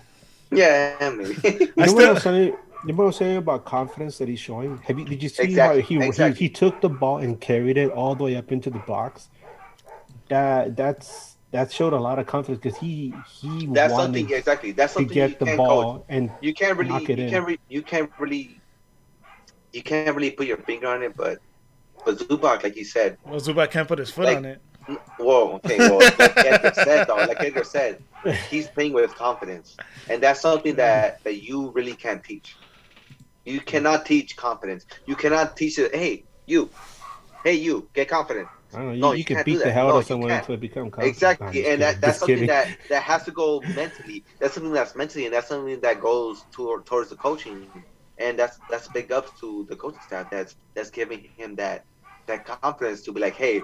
Yeah, maybe. You I know what I still. was saying? You know what I was saying about confidence that he's showing? Did you see how Exactly. he took the ball and carried it all the way up into the box? That showed a lot of confidence because he That's something wanted exactly. That's to something you get the can't coach. ball and You can't knock really, it in. you can't really put your finger on it. But Zubac, like you said, Well, Zubac can't put his foot like, on it. whoa, okay, well, like Edgar said though, like Edgar said, he's playing with confidence, and that's something that you really can't teach. You cannot teach confidence. You cannot teach it. Hey, you, get confident. I don't know. No, You you could can't do beat the that. hell out No, of you someone can't. until they become confident. Nah, Exactly, just and kidding. that's Just something kidding. that has to go mentally. That's something that's mentally, and that's something that goes towards the coaching, and that's big ups to the coaching staff. That's giving him that confidence to be like, hey,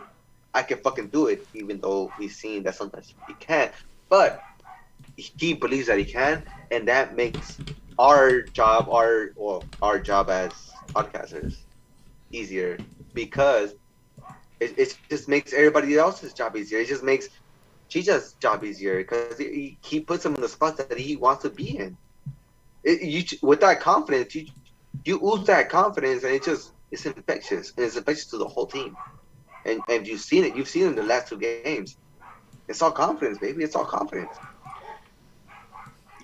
I can fucking do it, even though he's seen that sometimes he can't. But he believes that he can, and that makes our job as podcasters easier because it just makes everybody else's job easier. It just makes Chicha's job easier because he puts him in the spots that he wants to be in. With that confidence, you ooze that confidence, and it's infectious, and it's infectious to the whole team. And you've seen it. You've seen it in the last two games. It's all confidence, baby. It's all confidence.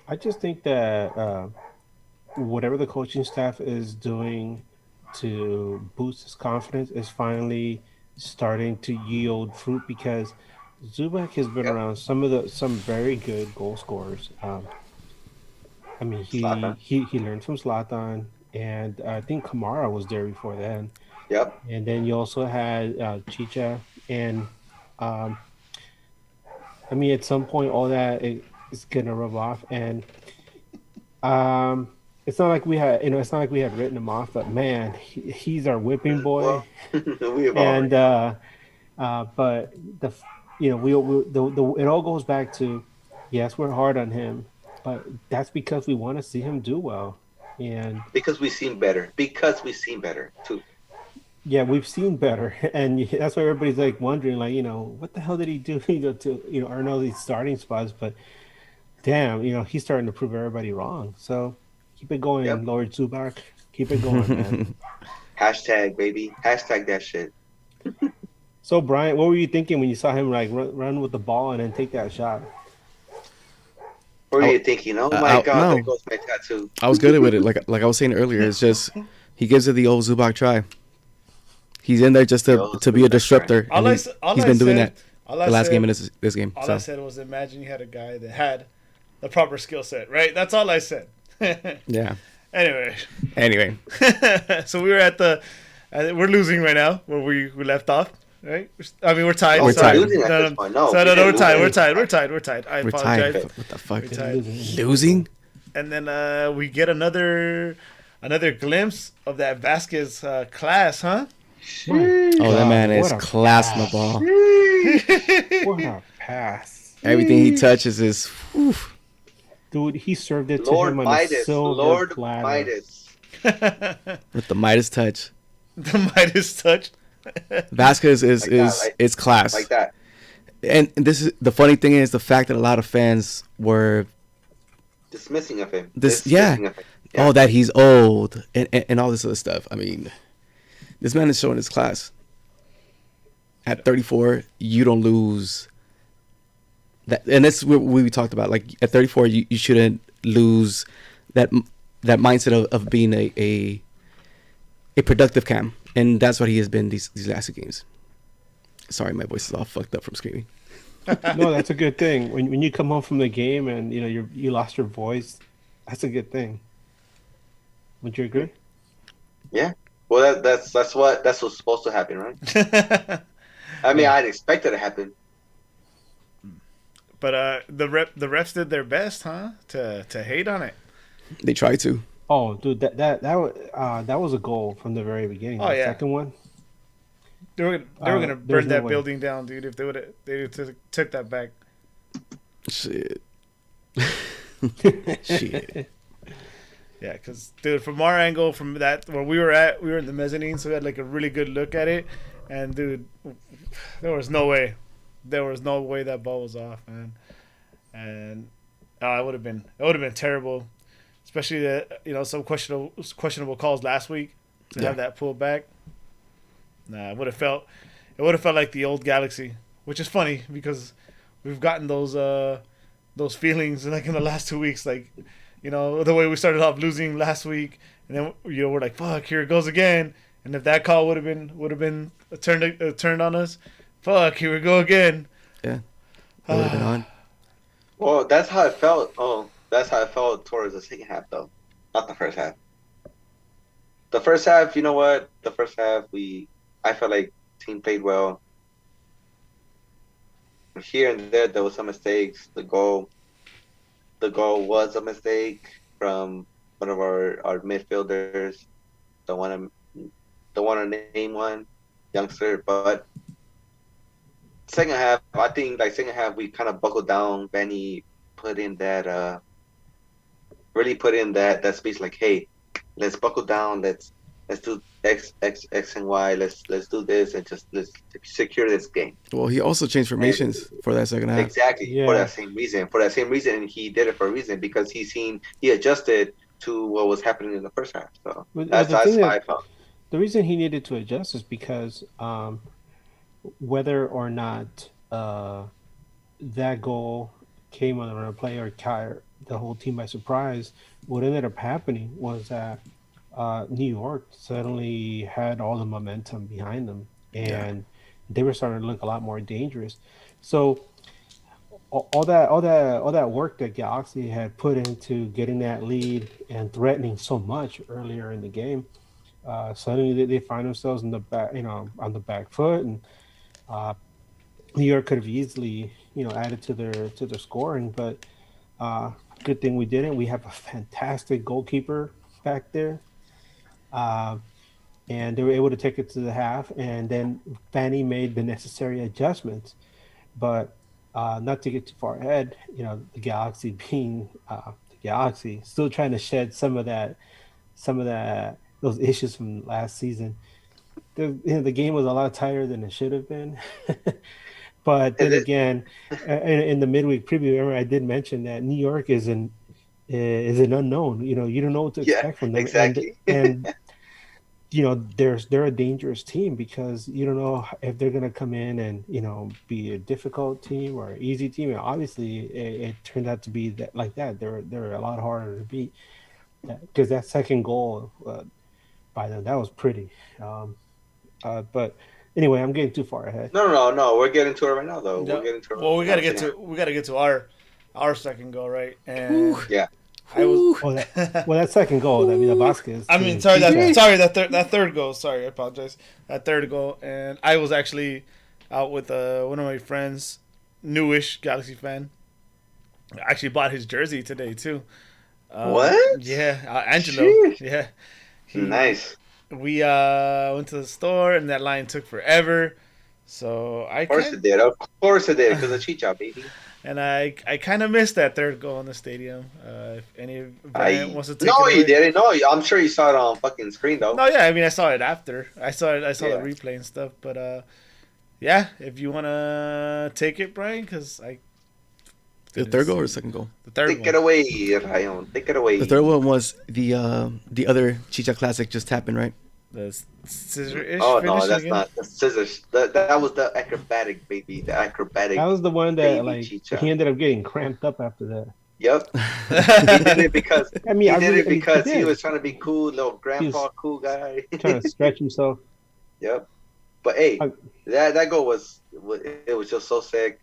I just think that whatever the coaching staff is doing to boost his confidence is finally starting to yield fruit because Zubac has been Yep. around some very good goal scorers. I mean, Zlatan. he learned from Zlatan, and I think Kamara was there before then. Yep. And then you also had Chicha, and um, I mean, at some point, all that is gonna rub off, and um, it's not like we had, it's not like we had written him off, but man, he's our whipping boy, Well, we have and already. but it all goes back to, yes, we're hard on him, but that's because we want to see him do well, and Because we seem better. Because we seem better too. yeah, we've seen better, and that's why everybody's like wondering, like, what the hell did he do, to earn all these starting spots? But damn, he's starting to prove everybody wrong. So keep it going, Yep. Lord Zubac. Keep it going, man. Hashtag baby. Hashtag that shit. So Brian, what were you thinking when you saw him like run with the ball and then take that shot? What are I- you thinking? Oh my god, no. there goes my tattoo. I was good with it. Like I was saying earlier, it's just he gives it the old Zubac try. He's in there just The to old to be a Zubac try. disruptor. All and I he- s- all he's I been doing said- that all the I last said- game and this game. All So I said was, imagine you had a guy that had the proper skill set, right? That's all I said. yeah. Anyway, Anyway, so we were we're losing right now where we left off, right? I mean, we're tied. We're sorry. tied. Losing at this point. No, So, we no, didn't we're tied. lose. We're tied. I we're apologize. tied. What the fuck? We're tied. Losing? And then we get another glimpse of that Vasquez class, huh? Oh, that man is what a class on the ball. What a pass, Everything he touches is. Whew. dude! He served it to Lord him on a Midas. silver Lord platter. Midas. With the Midas touch. The Midas touch. Vasquez is Like that, like- it's class. Like that. And this is the funny thing is the fact that a lot of fans were Dismissing of him. yeah. Dismissing of him. Yeah. oh that he's old and all this other stuff. I mean, this man is showing his class. At 34, you don't lose that, and that's what we talked about. Like at 34, you shouldn't lose that mindset of being a productive cam, and that's what he has been these last two games. Sorry, my voice is all fucked up from screaming. No, that's a good thing. When you come home from the game and you lost your voice, that's a good thing. Would you agree? Yeah. Well, that's what's supposed to happen, right? I mean, I'd expect it to happen. But the refs did their best, huh? To hate on it. They try to. Oh, dude, that was a goal from the very beginning. Oh, The yeah. second one. They were gonna There's burn no that way. building down, dude. If they took that back. Shit. Shit. Yeah, because dude, from our angle, from that where we were at, we were in the mezzanine, so we had like a really good look at it. And dude, there was no way that ball was off, man. And it would have been terrible, especially that some questionable calls last week to have that pulled back. Nah, it would have felt like the old Galaxy, which is funny because we've gotten those feelings like in the last 2 weeks, like. The way we started off losing last week, and then we're like, "Fuck, here it goes again." And if that call would have been turned on us, fuck, here we go again. Yeah, would have been on. Well, that's how it felt. Oh, that's how it felt towards the second half, though, not the first half. The first half, you know what? The first half, I felt like team played well. Here and there was some mistakes. The goal was a mistake from one of our midfielders. Don't want to name one youngster, but second half, I think we kind of buckled down. Benny put in that speech like, hey, let's buckle down. Let's do X and Y. Let's do this and just let's secure this game. Well, he also changed formations for that second half. Exactly, Yeah. for that same reason, and he did it for a reason because he adjusted to what was happening in the first half. So But that's the thing how I that- felt. The reason he needed to adjust is because whether or not that goal came on a play or caught the whole team by surprise, what ended up happening was that New York suddenly had all the momentum behind them, and they were starting to look a lot more dangerous. So all that work that Galaxy had put into getting that lead and threatening so much earlier in the game, suddenly they find themselves in the back, on the back foot, and New York could have easily, added to their scoring, but good thing we didn't. We have a fantastic goalkeeper back there, and they were able to take it to the half, and then Fanny made the necessary adjustments, but not to get too far ahead. The Galaxy being the Galaxy, still trying to shed some of those issues from last season. The game was a lot tighter than it should have been. But then again, in the midweek preview, remember I did mention that New York is an unknown. You don't know what to expect from them. Exactly. And they're a dangerous team because you don't know if they're going to come in and be a difficult team or an easy team. And obviously, it turned out to be like that. They're a lot harder to beat because that second goal by them, that was pretty. But anyway, I'm getting too far ahead. No. We're getting to it right now, though. Yeah. We're getting to it. Well, we gotta get to our second goal, right? And Yeah. I was. That second goal, the Vasquez. That third goal. Sorry, I apologize. That third goal, and I was actually out with one of my friends, newish Galaxy fan. I actually bought his jersey today too. What? Yeah, Angelo. Sheesh. Yeah. Nice. We went to the store, and that line took forever. So Of course it did, because of Chicha, baby. And I kind of missed that third goal in the stadium. If any Brian wants to take No, it you away. didn't. No, I'm sure you saw it on fucking screen, though. No, yeah, I mean I saw it after. I saw the Yeah. replay and stuff. But yeah, if you wanna take it, Brian, because I. The third goal or second goal? The third Take one. it away, Rayon. Take it away. The third one was the other Chicha Classic just happened, right? The scissor-ish Oh finish no, that's again? not the scissors. That was the acrobatic, baby. The acrobatic. That was the one that Baby Chicha. he ended up getting cramped up after that. Yep. He did it because he was trying to be cool, little grandpa, cool guy. trying to stretch himself. Yep. But hey, I- that goal was just so sick.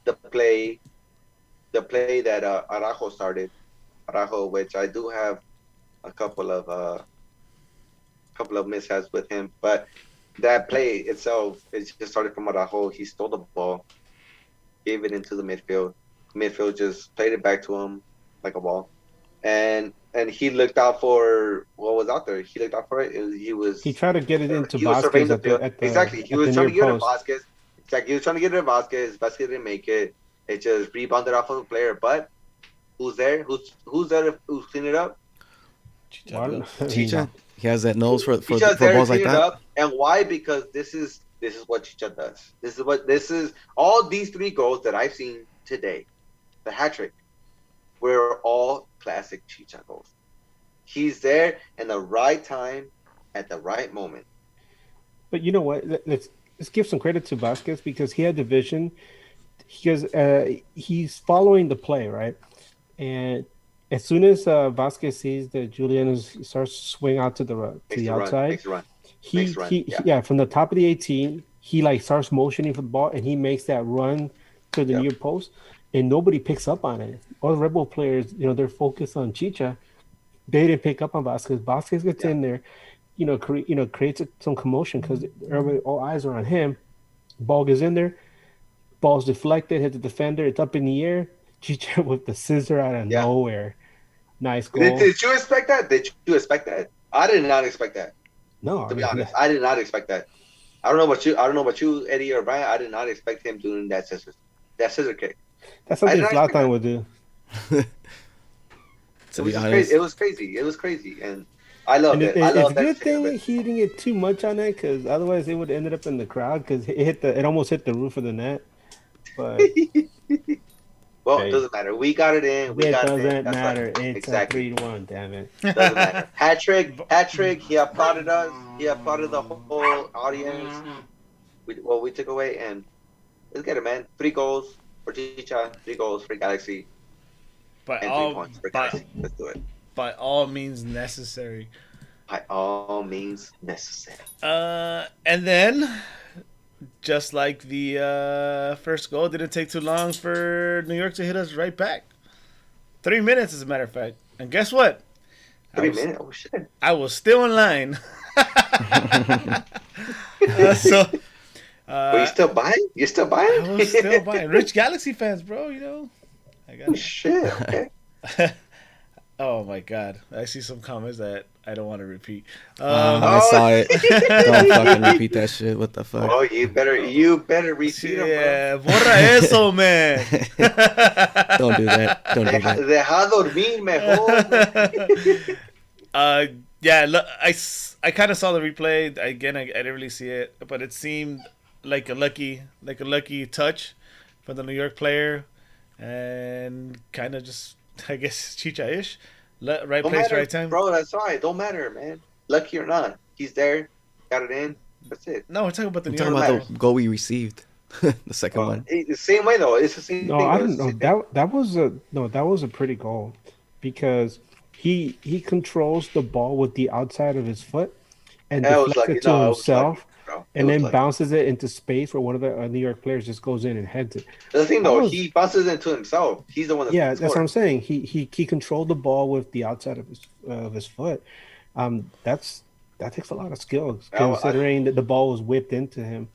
The play that Araujo started, which I do have a couple of mishaps with him, but that play itself, it just started from Araujo. He stole the ball, gave it into the midfield. Midfield just played it back to him like a ball, and he looked out for what was out there. He looked out for it. He tried to get it into he was surveying Vasquez the field. Exactly. He was trying to get it to Vasquez. Exactly. He was trying to get it to Vasquez. Vasquez didn't make it. It just rebounded off of the player. But who's there? Who's there? Who's cleaning it up? Well, I mean, Chicha, he has that nose for Chicha's there to balls like clean it that. up, and why? Because this is what Chicha does. This is all these 3 goals that I've seen today. The hat trick were all classic Chicha goals. He's there in the right time at the right moment. but you know what? Let's give some credit to Vasquez because he had the vision. Because he's following the play, right? And as soon as Vasquez sees that Julian starts to swing out to the outside, Makes a run. Yeah, from the top of the 18, he like starts motioning for the ball and he makes that run to the near post, and nobody picks up on it. All the Red Bull players, they're focused on Chicha. They didn't pick up on Vasquez. Vasquez gets in there, creates some commotion because all eyes are on him. Ball gets in there. Ball's deflected, hit the defender. It's up in the air. Chicha with the scissor out of nowhere. Nice goal. Did you expect that? Did you expect that? I did not expect that. No, to be honest, I did not expect that. I don't know about you, Eddie or Brian. I did not expect him doing that scissor kick. That's something Zlatan would do. To be honest, it was crazy, and I loved it. It's a good thing he didn't get too much on it because otherwise it would have ended up in the crowd because it almost hit the roof of the net. But well, it doesn't matter. We got it in. It doesn't matter. It's exactly 3-1. Damn it. Doesn't matter. Hat trick. He applauded us. He applauded the whole audience. We took away, and let's get it, man. 3 goals for Chicha. 3 goals for Galaxy. And 3 points for Galaxy. Let's do it. By all means necessary. By all means necessary. And then, just like the first goal, didn't take too long for New York to hit us right back. 3 minutes, as a matter of fact. And guess what? 3 minutes? Oh, shit. I was still in line. Were you still buying? You still buying? I was still buying. Rich Galaxy fans, bro, I got Oh, shit. Okay. Oh, my God. I see some comments that I don't want to repeat. I saw it. Don't fucking repeat that shit. What the fuck? Oh, you better repeat it, yeah, borra eso, man. Don't do that. Don't do that. Deja dormir mejor. Yeah, I kind of saw the replay. Again, I didn't really see it, but it seemed like a lucky touch for the New York player, and kind of just, I guess, Chicha-ish. Right place, right time. Bro, that's right. Don't matter, man. Lucky or not. He's there. Got it in. That's it. No, we're talking about the I'm New talking York about the goal we received. The second one. The same way, though. It's the same No, thing. I don't know. That was a pretty goal because he controls the ball with the outside of his foot and deflects it to himself. And then bounces it into space where one of the New York players just goes in and heads it. The thing though, he bounces into himself. He's the one that that's what I'm saying. He controlled the ball with the outside of his foot. That takes a lot of skill considering that the ball was whipped into him.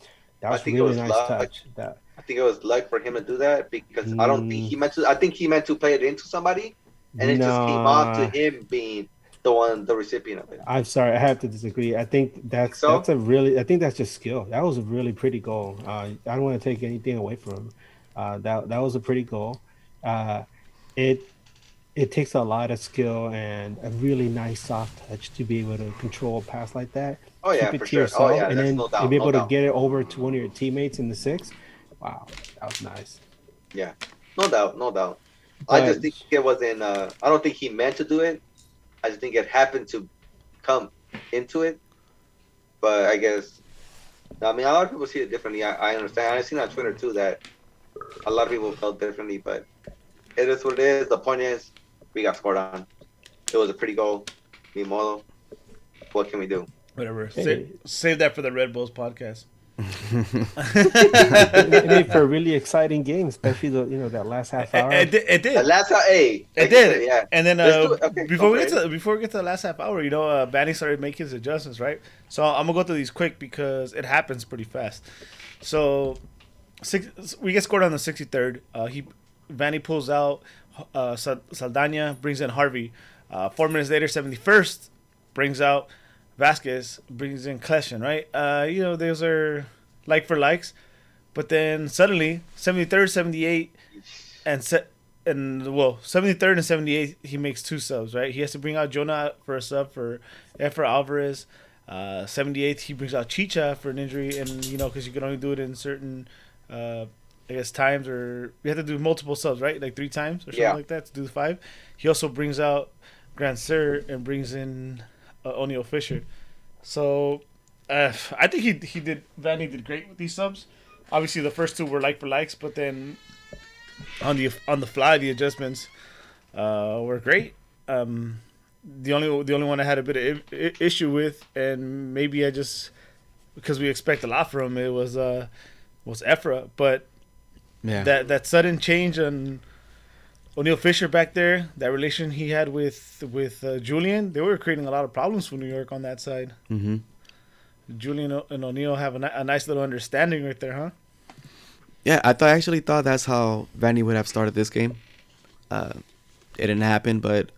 That was really nice touch. I think it was luck for him to do that because I don't think he meant to. I think he meant to play it into somebody, and it just came off to him being the recipient of it. I'm sorry, I have to disagree. I think that's just skill. That was a really pretty goal. I don't want to take anything away from him. That was a pretty goal. It takes a lot of skill and a really nice soft touch to be able to control a pass like that. Oh yeah, keep it for to sure. yourself, and then to be able to get it over to one of your teammates in the 6. Wow, that was nice. Yeah, no doubt. I just think it wasn't. I don't think he meant to do it. I just think it happened to come into it. But I guess, I mean, a lot of people see it differently. I understand. I've seen on Twitter too that a lot of people felt differently, but it is what it is. The point is, we got scored on. It was a pretty goal. Ni modo. What can we do? Whatever. Hey. Save that for the Red Bulls podcast. It made for a really exciting game, especially that last half hour. It did. The last hour, it did. Yeah. And then before we get to the last half hour, Vanny started making his adjustments, right? So I'm gonna go through these quick because it happens pretty fast. So we get scored on the 63rd. Vanny pulls out Saldana, brings in Harvey. 4 minutes later, 71st, brings out Vasquez, brings in Kleshin, right? Those are like for likes. But then suddenly 73rd, 78, and 73rd and 78, he makes 2 subs, right? He has to bring out Jonah for a sub for Efra Alvarez. 78th, he brings out Chicha for an injury, and because you can only do it in certain, I guess, times, or you have to do multiple subs, right? Like 3 times or something like that to do the 5. He also brings out Grand Sir and brings in O'Neal Fisher. So I think Vanny did great with these subs. Obviously, the first 2 were like for likes, but then on the fly, the adjustments were great. The only one I had a bit of issue with, and maybe I just because we expect a lot from him, it was Efra, but that sudden change on O'Neal Fisher back there, that relation he had with Julian, they were creating a lot of problems for New York on that side. Mm-hmm. Julian and O'Neal have a nice little understanding right there, huh? Yeah, I actually thought that's how Vanny would have started this game. It didn't happen, but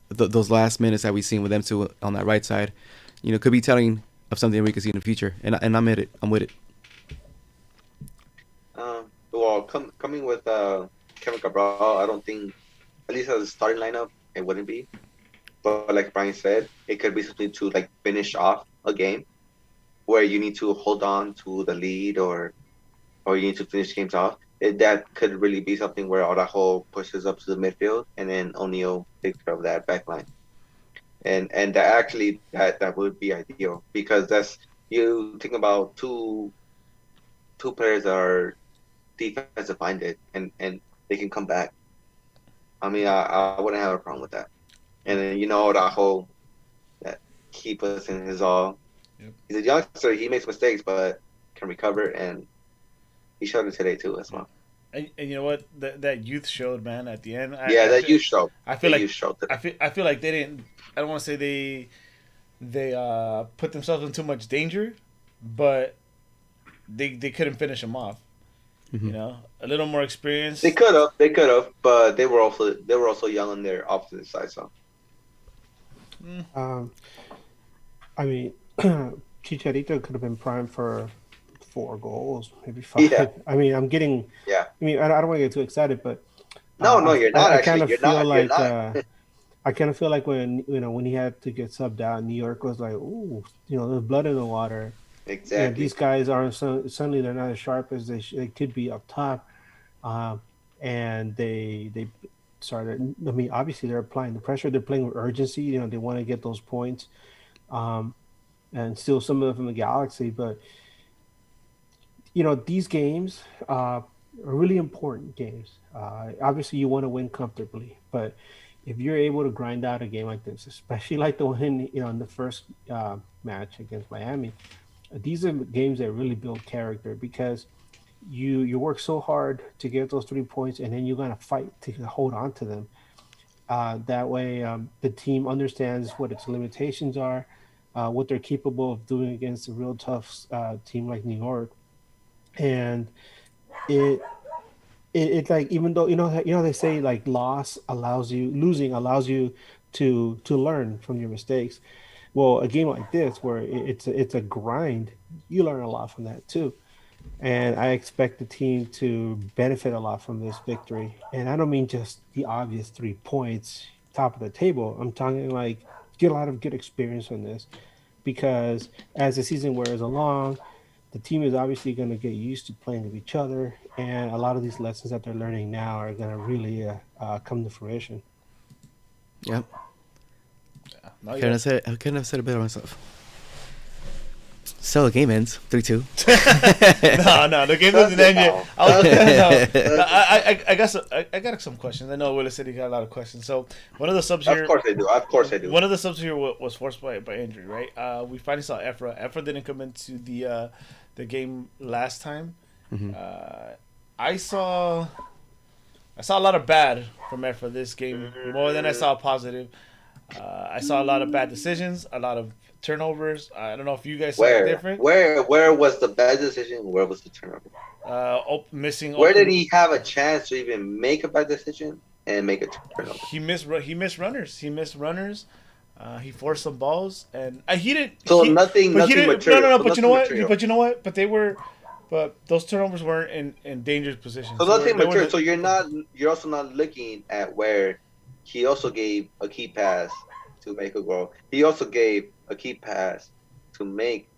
those last minutes that we've seen with them two on that right side, could be telling of something we could see in the future. And I'm with it. I'm with it. Well, coming with Kevin Cabral, I don't think, at least as a starting lineup, it wouldn't be. But like Brian said, it could be something to like finish off a game where you need to hold on to the lead or you need to finish games off. That could really be something where Araujo pushes up to the midfield and then O'Neal takes care of that back line. And that would be ideal because that's you think about two players that are defensive minded and they can come back. I mean, I wouldn't have a problem with that. And then Araujo that keep us in his all. Yep. He's a youngster. He makes mistakes, but can recover, and he showed it today too as well. And you know what? That youth showed, man. At the end, that youth showed. I feel like they didn't. I don't want to say they put themselves in too much danger, but they couldn't finish him off. Mm-hmm. A little more experience. They could have, but they were also young on their opposite side. So, I mean, Chicharito could have been primed for 4 goals, maybe 5. Yeah. I mean, I'm getting. Yeah. I mean, I don't want to get too excited, but no, you're not. I kind of feel like I kind of feel like when when he had to get subbed out, New York was like, ooh, there's blood in the water. Exactly. These guys aren't suddenly they're not as sharp as they could be up top, and they started. I mean, obviously they're applying the pressure. They're playing with urgency. They want to get those points, and steal some of them from the Galaxy, but. These games are really important games. Obviously, you want to win comfortably, but if you're able to grind out a game like this, especially like the one in the first match against Miami, these are games that really build character because you work so hard to get those 3 points, and then you're gonna fight to hold on to them. That way, the team understands what its limitations are, what they're capable of doing against a real tough team like New York. And it like even though they say like losing allows you to learn from your mistakes. Well, a game like this where it's a grind, you learn a lot from that too. And I expect the team to benefit a lot from this victory. And I don't mean just the obvious 3 points, top of the table. I'm talking like get a lot of good experience on this because as the season wears along, the team is obviously going to get used to playing with each other, and a lot of these lessons that they're learning now are going to really come to fruition. Yep. I couldn't have said it better myself. So the game ends 3-2. No, the game doesn't end yet. I got some questions. I know Willis said he got a lot of questions. So one of the subs here. Of course I do. One of the subs here was forced by injury, right? We finally saw Efra. Efra didn't come into the game last time. Mm-hmm. I saw a lot of bad from Efra this game, more than I saw positive. I saw a lot of bad decisions, a lot of turnovers. I don't know if you guys saw it different. Where was the bad decision? Where was the turnover? Missing. Where did he have a chance to even make a bad decision and make a turnover? He missed runners. He forced some balls, and he didn't. So nothing material. No. But you know what? But they were But those turnovers weren't in dangerous positions. So nothing They were mature. So you're also not looking at where he also gave a key pass to make a goal. He also gave a key pass to make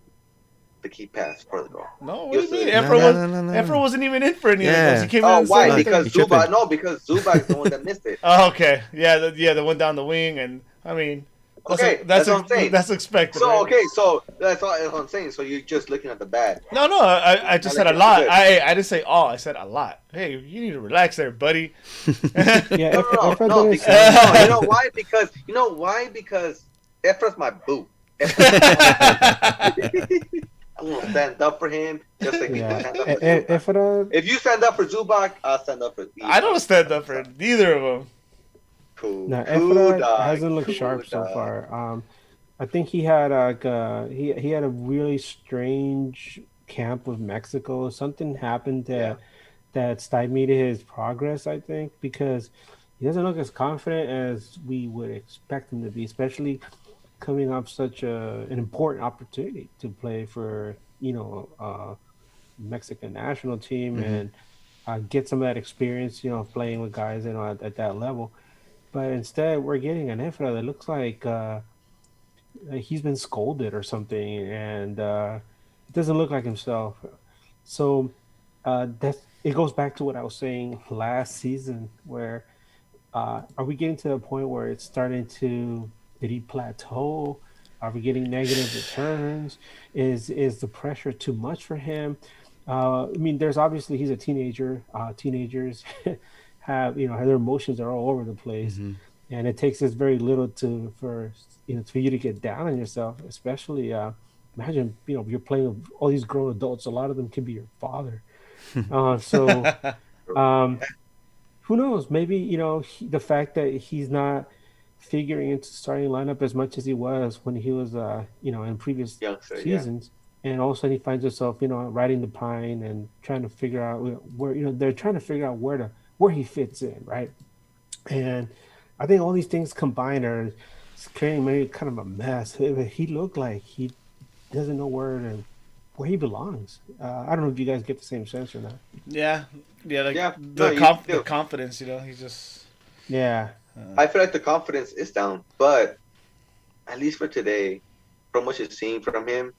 the key pass for the goal. No, what do you mean? No, Efra wasn't even in for any of Yeah. those. He came in. Oh, and why? saved it. Because You tripping. because Zubac's the one that missed it. Oh, okay. Yeah, the one down the wing, and I mean, Okay, that's what I'm saying. That's expected. So right? okay, so that's what I'm saying. So you're just looking at the bad. No, I just said a Like, lot. good. I didn't say all. I said a lot. Hey, you need to relax there, buddy. Yeah, No, because, you know why? Because Efra's my boo. I'm gonna stand up for him just like Yeah, you stand up for Zubac. Efra, If you stand up for Zubac, I'll stand up for. I don't stand up for neither of them. Cool. no, Cool, Efra dog. hasn't looked Cool, sharp so dog. far. I think he had he had a really strange camp with Mexico. Something happened that stymied his progress. I think because he doesn't look as confident as we would expect him to be, especially coming off such an important opportunity to play for Mexican national team and get some of that experience, playing with guys at that level. But instead, we're getting an Efra that looks like he's been scolded or something, and it doesn't look like himself. So it goes back to what I was saying last season, where are we getting to the point where it's starting to did he plateau? Are we getting negative returns? Is the pressure too much for him? I mean, there's obviously he's a teenager. Teenagers have their emotions are all over the place, and it takes us very little for you to get down on yourself. Especially imagine you're playing with all these grown adults. A lot of them can be your father. So who knows? Maybe the fact that he's not figuring into starting lineup as much as he was when he was in previous Youngster, seasons, and all of a sudden he finds himself riding the pine and trying to figure out where they're trying to figure out where he fits in, right? And I think all these things combined are creating maybe kind of a mess. He looked like he doesn't know where he belongs. I don't know if you guys get the same sense or not. Yeah, like Yeah. the No, you do. the confidence. He's just. Yeah. I feel like the confidence is down, but at least for today, from what you're seeing from him,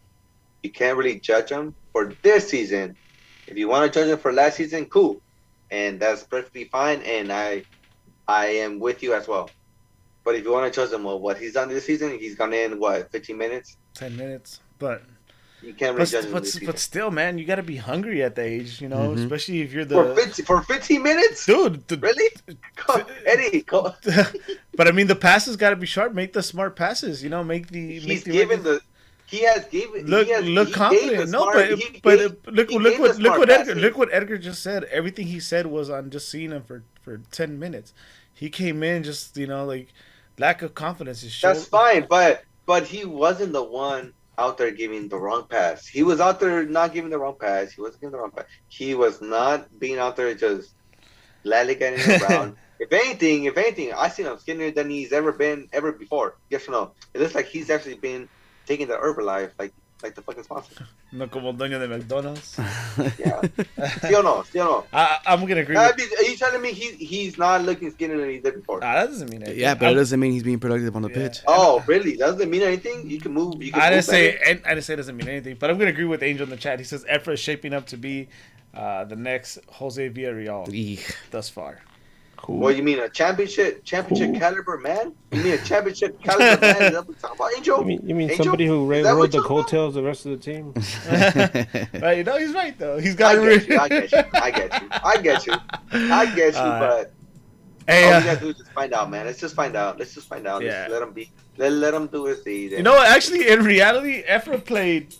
you can't really judge him for this season. If you want to judge him for last season, cool, and that's perfectly fine. And I am with you as well. But if you want to judge him on what he's done this season, he's gone in 15 minutes. 10 minutes, but You can't really judge him this season. but still, man, you got to be hungry at the age, especially if you're For 15 minutes, dude. really? Go, Eddie, go. But I mean, the passes got to be sharp. Make the smart passes. He has given. Look confident. Look what Edgar just said. Everything he said was on just seeing him for 10 minutes. He came in just like lack of confidence is That's fine, but he wasn't the one out there giving the wrong pass. He was out there not giving the wrong pass. He wasn't giving the wrong pass. He was not being out there just lollygagging around. If anything, I seen him skinnier than he's ever been before. Yes or no? It looks like he's actually been taking the Herbalife like the fucking sponsor. No como dueño de McDonald's. Yeah. Still no. I'm gonna agree. Are you telling me he's not looking skinnier than he did before? That doesn't mean anything. Yeah, but it doesn't mean he's being productive on the pitch. Oh, really? That doesn't mean anything? You can move. I didn't say it doesn't mean anything, but I'm gonna agree with Angel in the chat. He says Efra is shaping up to be the next Jose Villarreal Eek. thus far. Cool. Well, you mean a championship caliber man? You mean a championship caliber man? Is that what we're talking about, Angel? You mean Angel? somebody who Is that rode what the you're talking about? coattails of the rest of the team? Right? No, he's right though. He's got I get you. But Hey, all we gotta do is just find out, man. Let's just find out. Yeah. Let him be. Let him do his deed. you know what? Actually, in reality, Efra played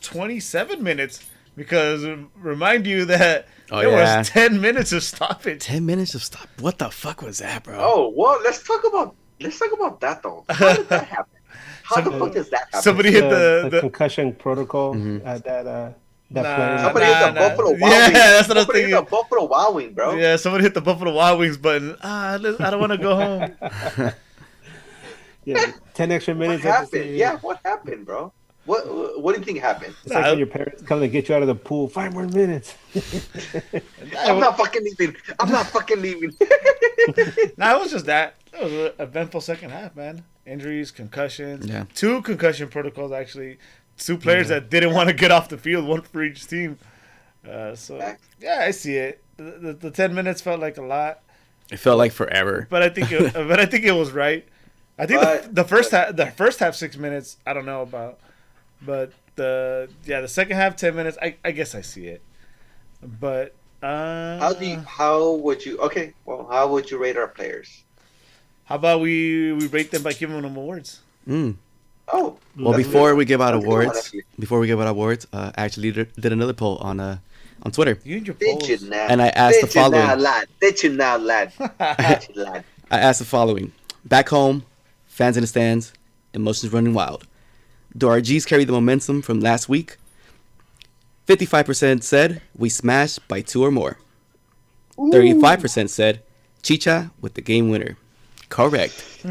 27 minutes because remind you that Oh, there yeah. was 10 minutes of stoppage. 10 minutes of stop. What the fuck was that, bro? Oh well, let's talk about that though. How did that happen? How the fuck does that happen? Somebody hit the the concussion protocol that player. Somebody hit the Buffalo Wild Wings. Yeah, that's what I was Somebody hit thinking. the Buffalo Wild Wings, bro. Yeah, somebody hit the Buffalo Wild Wings button. I don't want to go home. Yeah, 10 extra What minutes. at the happened? stadium. Yeah, what happened, bro? What do you think happened? It's like when your parents come to get you out of the pool. 5 more minutes. I'm not fucking leaving. I'm not fucking leaving. Nah, it was just that. It was an eventful second half, man. Injuries, concussions. Yeah. 2 concussion protocols, actually. 2 players that didn't want to get off the field, 1 for each team. So, yeah, I see it. The 10 minutes felt like a lot. It felt like forever. But I think it was right. I think the first half 6 minutes, I don't know about. But the second half 10 minutes, I guess I see it. But how would you rate our players? how about we rate them by giving them awards? Oh, Well, that's before good. we give out That's a good one, awards, actually. I actually did another poll on Twitter. You and your Did polls. you now? And I asked the Did you following. now, lad? Did you now, lad? Did you, lad? I asked the following: back home, fans in the stands, emotions running wild. Do our G's carry the momentum from last week? 55% said we smashed by 2 or more. 35% said Chicha with the game winner. Correct.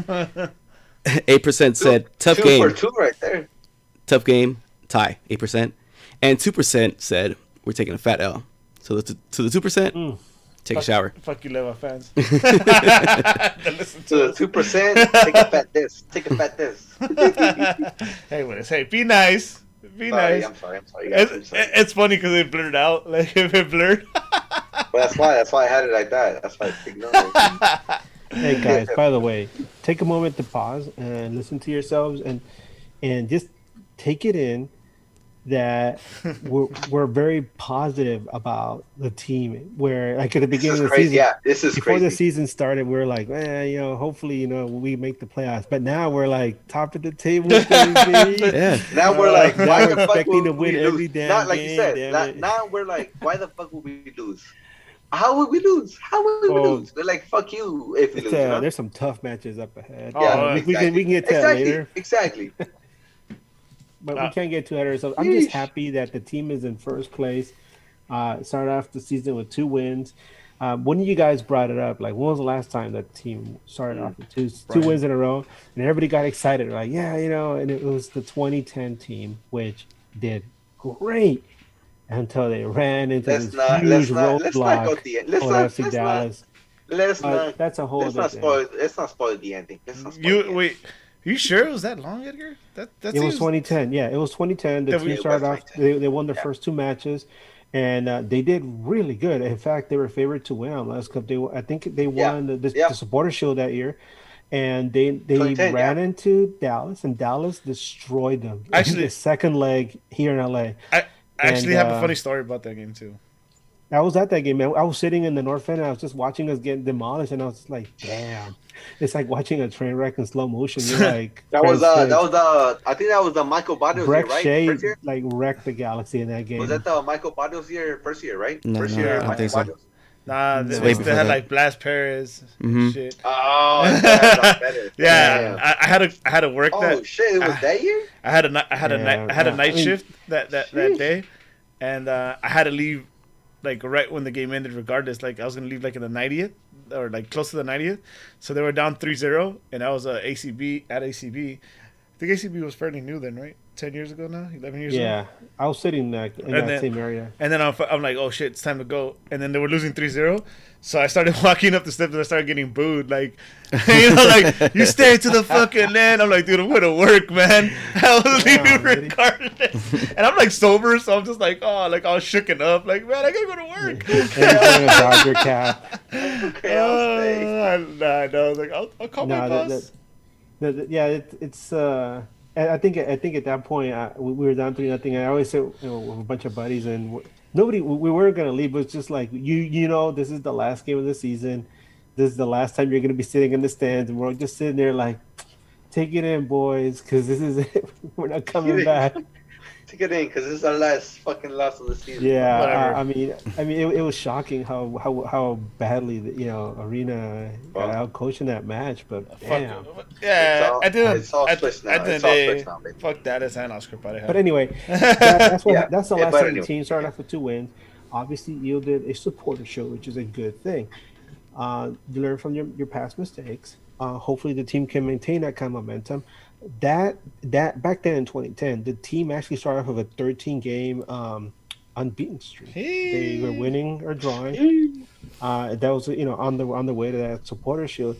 8% said tough Two game. for 2 right there. Tough game, tie, 8%. And 2% said we're taking a fat L. So to the 2%, take a shower. Fuck you, Leva fans. To the 2%, take a fat this. Take a fat this. Hey, be nice. Be nice. I'm sorry. Guys, I'm sorry. It's funny because it blurred out. Like, if it blurred. But that's why I had it like that. That's why I ignored it. Hey guys, by the way, take a moment to pause and listen to yourselves and just take it in that we're very positive about the team. Where like at the beginning of the season, this is before crazy. the season started, we are like, hopefully, we make the playoffs. But now we're like top of the table, baby. Yeah. Now we're like, now why we're the fuck expecting would to win we every lose? damn Not like game, you said. damn it. Now we're like, why the fuck would we lose? How would we lose? How would we lose? They're like, fuck you if we lose. There's some tough matches up ahead. Yeah, we can get to that later. Exactly. But we can't get too ahead of ourselves. I'm just happy that the team is in first place. Started off the season with 2 wins. One of you guys brought it up. Like, when was the last time that team started off with two wins in a row? And everybody got excited. Like, and it was the 2010 team, which did great until they ran into this huge roadblock. Let's not That's a whole other thing. Let's not spoil the ending. Wait, you sure it was that long, Edgar? That it was 2010. Yeah, it was 2010. The team started off. They won their first 2 matches, and they did really good. In fact, they were favored to win on last cup. I think they won the Supporter Shield that year, and they ran into Dallas, and Dallas destroyed them. Actually, the second leg here in LA. I actually have a funny story about that game too. I was at that game, man. I was sitting in the North End, and I was just watching us get demolished, and I was like, "Damn!" It's like watching a train wreck in slow motion. You're like, I think that was the Michael Barrios year, right? Shea, First year? like wrecked the Galaxy in that game. Was that the Michael Barrios year? First year, right? No, First no, year, I don't Michael think so. Barrios. Nah, they way still before had that. like Blas Perez and shit. Oh, that's better. Yeah, I had to work that. Oh shit! It was that year. I had a night shift that day, and I had to leave like right when the game ended. Regardless, like I was gonna leave like in the 90th or like close to the 90th. So they were down 3-0, and I was ACB at ACB. I think ACB was fairly new then, right? 10 years ago now, 11 years ago. Yeah, I was sitting in that same area. And then I'm like, oh shit, it's time to go. And then they were losing 3-0. So I started walking up the steps and I started getting booed. Like, like, you stay to the fucking end. I'm like, dude, I'm going to work, man. I was leaving regardless. And I'm like sober, so I'm just like, oh, like all shooken up. Like, man, I got to go to work. And wearing a Dodger cap. Okay, I'll stay. No, I was like, I'll call my boss. It's I think at that point we were down 3-0. I always say with a bunch of buddies and we weren't gonna leave, but it's just like this is the last game of the season. This is the last time you're gonna be sitting in the stands, and we're just sitting there like, take it in, boys, because this is it. We're not coming back. Take it in, because this is our last fucking loss of the season. Yeah, I mean, it was shocking how badly Arena got out coaching that match, but damn. Yeah, it's all switched now. It's all switched now, baby. Fuck that, it's an Oscar party. But anyway, that's the last time anyway. the team started off with 2 wins. Obviously, yielded a supporter show, which is a good thing. You learn from your past mistakes. Hopefully, the team can maintain that kind of momentum. that back then in 2010, the team actually started off with a 13 game unbeaten streak. They were winning or drawing. That was on the way to that supporter shield.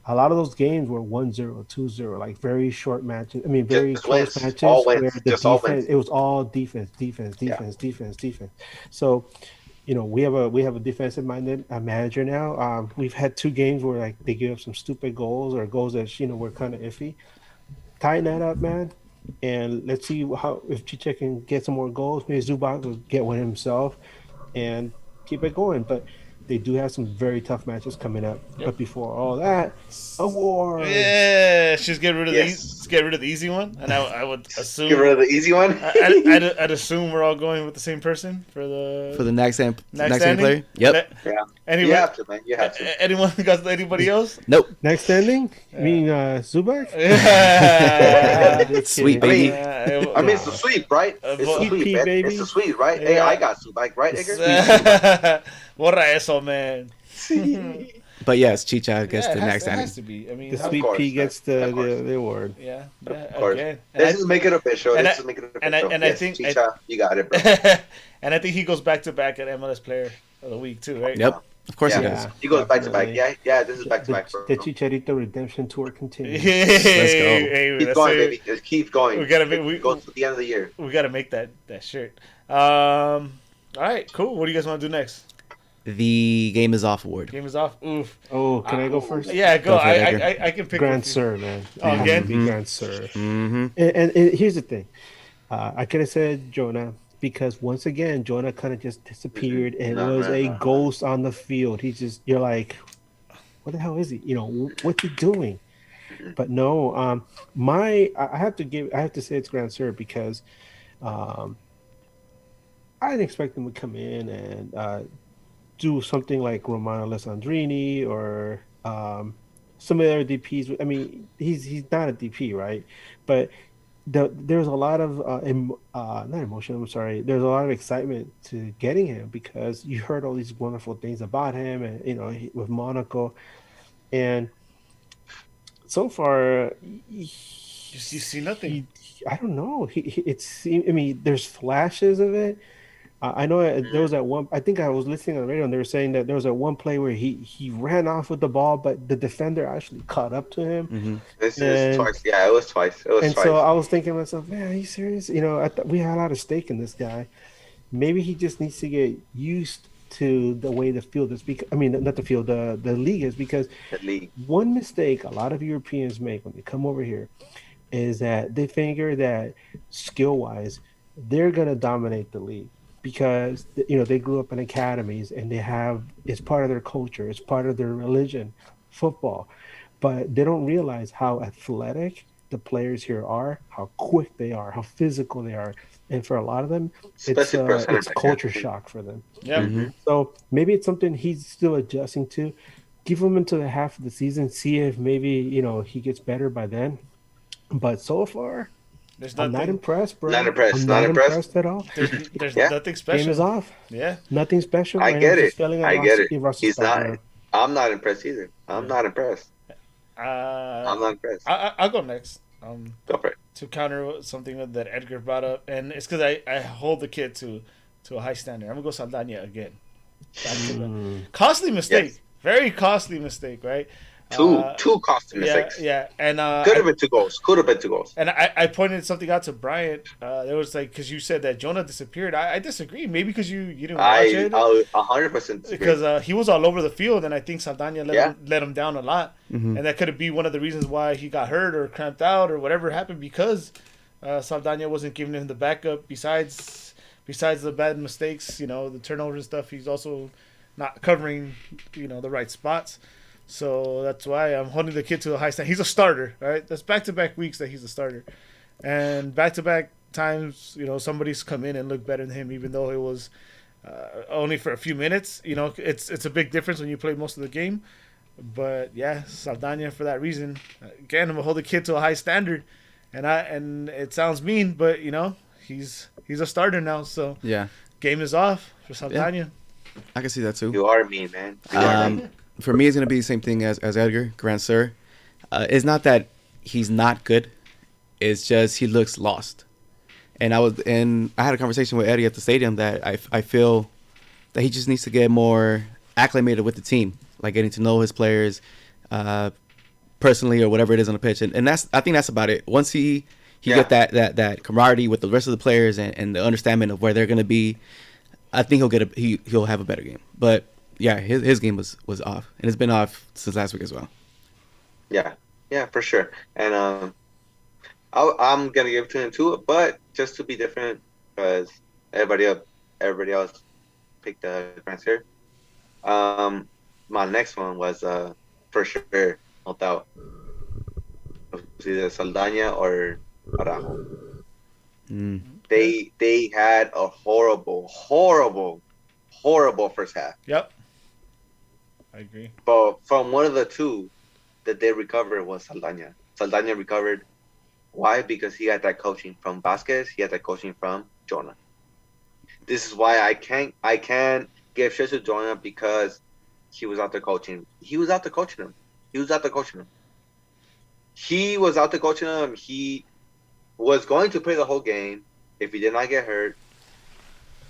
A lot of those games were 1-0, 2-0, like very short matches. I mean, very Just close wins, all matches where wins, the just all defense, wins. it was all defense, defense, Yeah. defense, defense, defense. So, we have a defensive minded manager now. We've had two games where like they give up some stupid goals or goals that were kind of iffy. Tighten that up, man, and let's see how if Chicha can get some more goals. Maybe Zubac will get one himself, and keep it going. But they do have some very tough matches coming up. But before all that, awards. Yeah, just get rid of Yes. just get rid of the easy one, and I would assume Get rid of the easy one. I'd assume we're all going with the same person for the next next standing standing player. Yep. Yeah. Anyway, You have to, man. You have to. anyone got anybody else? Nope. Next standing? You mean Zubac? Just Sweet kidding. baby. I mean, it's the sweep, right? It's the Sweet sweep, pea, man. baby. It's the sweep, right? Hey, Yeah. I got Subak, right, Edgar? Borra eso, man. But yes, Chicha gets Yeah, the it next has standing. to be. I mean, The how- sweet course, pea gets the, of course. the award. yeah, Of course. again. Let's just make it official. and Let's I- just make it and I- official. and I Yes, think- Chicha, you got it, bro. And I think he goes back to back at MLS Player of the Week too, right? Yep. Of course he Yeah. does. He goes back to back. Definitely. Yeah, this is back to back, bro. The Chicharito Redemption Tour continues. Hey, Keep that's going, it. baby. Just keep going. We gotta go to the end of the year. We gotta make that shirt. All right, cool. What do you guys want to do next? The Game is Off award. Game is off. Oof. Oh, can I go first? Yeah, go. Go for it, Edgar. I can pick. Grand a few. Sir, man. Oh, It has again? to be Grand Sir. Mm-hmm. And here's the thing. I could have said Jonah because once again, Jonah kind of just disappeared and was a ghost on the field. You're like, what the hell is he? What's he doing? But no, I have to say it's Grand Sir because I didn't expect him to come in and do something like Romano Alessandrini or some of the other DPs. I mean, he's not a DP, right? But there's a lot of not emotion. I'm sorry. There's a lot of excitement to getting him because you heard all these wonderful things about him, and with Monaco, and so far, You see nothing. I don't know. I mean, there's flashes of it. I know there was that one. I think I was listening on the radio, and they were saying that there was that one play where he ran off with the ball, but the defender actually caught up to him. Mm-hmm. This is twice. Yeah, it was twice. And so I was thinking to myself, man, are you serious? I thought we had a lot of stake in this guy. Maybe he just needs to get used to the way the field is. I mean, not the field, the league is, because The league. one mistake a lot of Europeans make when they come over here is that they figure that skill-wise, they're going to dominate the league because, they grew up in academies and it's part of their culture. It's part of their religion, football. But they don't realize how athletic the players here are, how quick they are, how physical they are. And for a lot of them, it's culture shock for them. Yeah. Mm-hmm. So maybe it's something he's still adjusting to. Give him into the half of the season, see if maybe, he gets better by then. But so far, There's I'm not nothing. impressed, bro. Not impressed, I'm not not impressed. impressed at all. There's Yeah. nothing special. Game is off. Yeah. Nothing special. I and get I'm it. just feeling I get it. He's not. man. I'm not impressed either. I'm not impressed. I'm I'm not impressed. I'll go next. Go for it. To counter something that Edgar brought up, and it's because I hold the kid to a high standard. I'm gonna go Saldana again. Back to back. Costly mistake. Yes. Very costly mistake, right? Two costly Yeah, mistakes. yeah, and Could have been 2 goals. Could have been 2 goals. And I pointed something out to Bryant. There was because you said that Jonah disappeared. I disagree. Maybe because you didn't watch it. 100% Because he was all over the field, and I think Saldana Yeah. let him down a lot. Mm-hmm. And that could be one of the reasons why he got hurt or cramped out or whatever happened, because Saldana wasn't giving him the backup. Besides the bad mistakes, the turnovers and stuff, he's also not covering, the right spots. So that's why I'm holding the kid to a high standard. He's a starter, right? That's back-to-back weeks that he's a starter. And back-to-back times, somebody's come in and looked better than him, even though it was only for a few minutes. It's a big difference when you play most of the game. But, yeah, Saldana for that reason. Again, I'm going to hold the kid to a high standard. And it sounds mean, but, he's a starter now. So, Yeah, game is off for Saldana. I can see that too. You are mean, man. You are mean. For me, it's gonna be the same thing as Edgar, Grand Sir. It's not that he's not good. It's just he looks lost. And I had a conversation with Eddie at the stadium that I feel that he just needs to get more acclimated with the team, like getting to know his players personally or whatever it is on the pitch. And I think that's about it. Once he get that camaraderie with the rest of the players and the understanding of where they're going to be, I think he'll have a better game. But yeah, his game was off, and it's been off since last week as well. Yeah, for sure. And I'm gonna give it to him too, but just to be different because everybody else picked transfer. My next one was for sure, no doubt, it was either Saldana or Araujo. They had a horrible first half. Yep, I agree. But from one of the two that they recovered was Saldana. Saldana recovered. Why? Because he had that coaching from Vasquez. He had that coaching from Jonah. This is why I can't give shit to Jonah because he was out there coaching. He was out there coaching him. He was out there coaching him. He was going to play the whole game if he did not get hurt.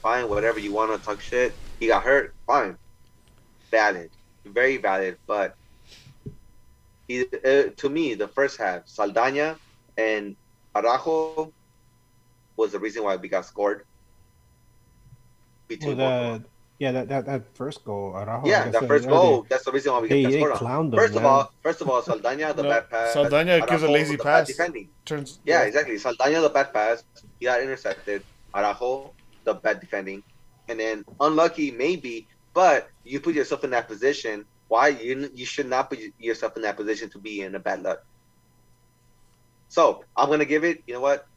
Fine, whatever you want to talk shit. He got hurt. Fine, valid, very valid. But to me, the first half, Saldana and Araujo was the reason why we got scored. That first goal, Araujo. That first goal. That's the reason why we got scored on. First of all, Saldana the bad pass. Saldana gives a lazy pass. Defending. Turns. Yeah, exactly. Saldana the bad pass. He got intercepted. Araujo the bad defending, and then unlucky maybe, but you put yourself in that position. Why you should not put yourself in that position to be in a bad luck. So I'm gonna give it. You know what?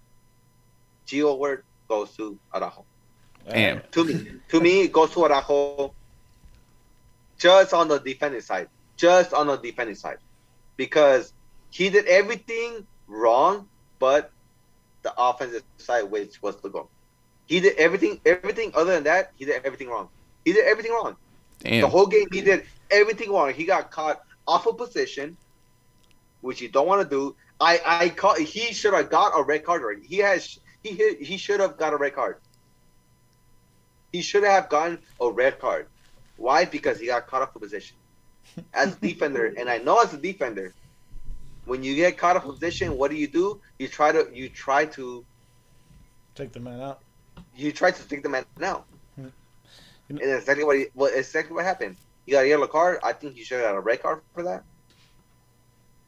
Geo award goes to Araujo. Damn. To me, it goes to Araujo. Just on the defending side, because he did everything wrong, but the offensive side, which was the goal. He did everything other than that. He did everything wrong. Damn. The whole game, he did everything wrong. He got caught off of position, which you don't want to do. He should have got a red card already. He should have got a red card. He should have gotten a red card. Why? Because he got caught off of position. As a defender, and I know as a defender, when you get caught off of position, what do? You try to take the man out. You try to take the man out. Hmm. And exactly what happened. He got a yellow card. I think he should have got a red card for that.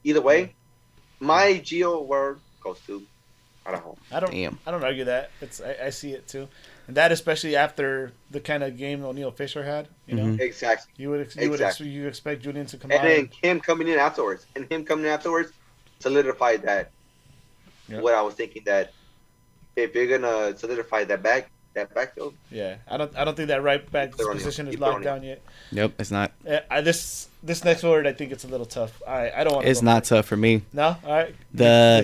Either way, my Geo word goes to Araujo. I don't argue that. I see it too, and that especially after the kind of game O'Neal Fisher had. You know, exactly. You expect Julian to come and out, then him coming in afterwards, solidified that. Yep. What I was thinking, that if you're gonna solidify that backfield. Yeah, I don't think that right back position is locked down yet. Nope, it's not. This next word, I think it's a little tough. I don't want. It's not tough for me. No, all right.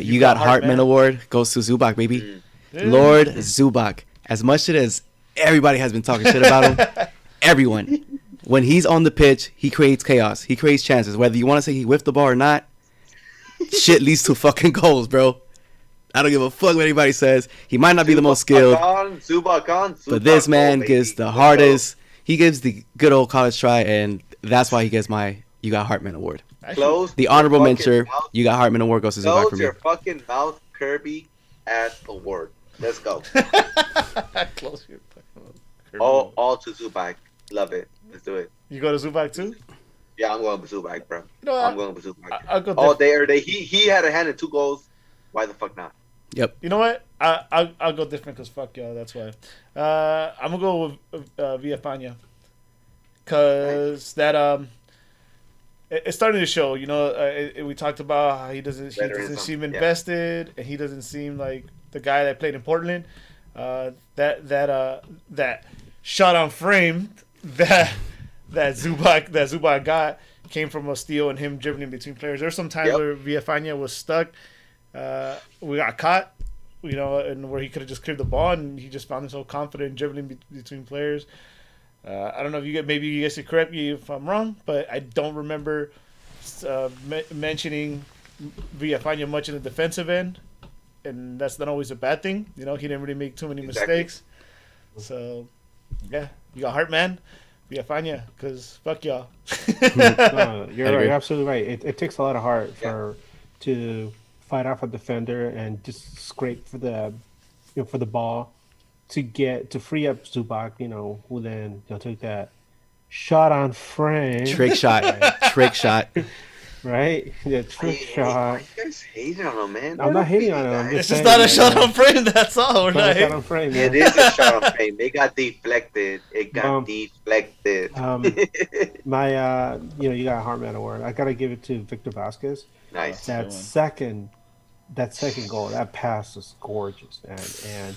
You got Hartman Award goes to Zubac, baby. Lord Zubac. As much as everybody has been talking shit about him, everyone, when he's on the pitch, he creates chaos. He creates chances. Whether you want to say he whiffed the ball or not, shit leads to fucking goals, bro. I don't give a fuck what anybody says. He might not be the most skilled, but this man gives the hardest. He gives the good old college try, and that's why he gets my You Got Hartman Award. The honorable mention, You Got Hartman Award goes to Zubac for me. Close your fucking mouth, Kirby ass award. Let's go. Close your fucking mouth. All to Zubac. Love it. Let's do it. You go to Zubac too? Yeah, I'm going with Zubac, bro. You know, I'm going with Zubac. I'll go all day or day. He had a hand in 2 goals. Why the fuck not? Yep. You know what? I'll go different because fuck y'all. That's why. I'm gonna go with Villafana, cause that it's starting to show. You know, we talked about how he doesn't seem invested, and he doesn't seem like the guy that played in Portland. That shot on frame that Zubac got came from a steal and him dribbling between players. There's some times where Villafana was stuck. We got caught, you know, and where he could have just cleared the ball, and he just found himself confident dribbling between players. I don't know if maybe you guys could correct me if I'm wrong, but I don't remember mentioning Villafana much in the defensive end. and that's not always a bad thing. You know, he didn't really make too many Exactly. mistakes. So, yeah, you got heart, man. We got Fanya, because fuck y'all. No, you're I right, agree. absolutely right. It takes a lot of heart to fight off a defender and just scrape for for the ball to free up Zubac, who then took that shot on frame. Trick shot. Trick shot. Right? Yeah, trick shot. You guys hating on him, man. I'm not hating on him. I'm It's just just not a saying, shot on frame, that's all. We're Not not a shot on frame, It man. is a shot on frame. It got deflected. It got Um, deflected. You got a Heartman award. I gotta give it to Victor Vasquez. Nice. That second goal, that pass was gorgeous, man.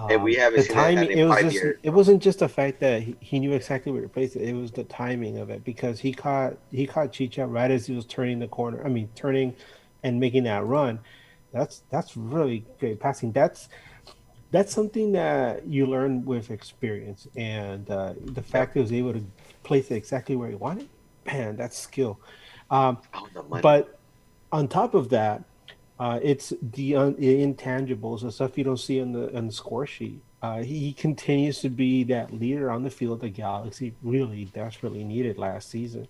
And we haven't the seen that timing. in It was 5 just. years. It wasn't just the fact that he knew exactly where to place it. It was the timing of it because he caught Chicha right as he was turning the corner. I mean, turning and making that run. That's really great passing. That's something that you learn with experience, and the fact he was able to place it exactly where he wanted. Man, that's skill. Oh, the money. But on top of that, it's the intangibles, the stuff you don't see on the score sheet. He continues to be that leader on the field the Galaxy really desperately needed last season,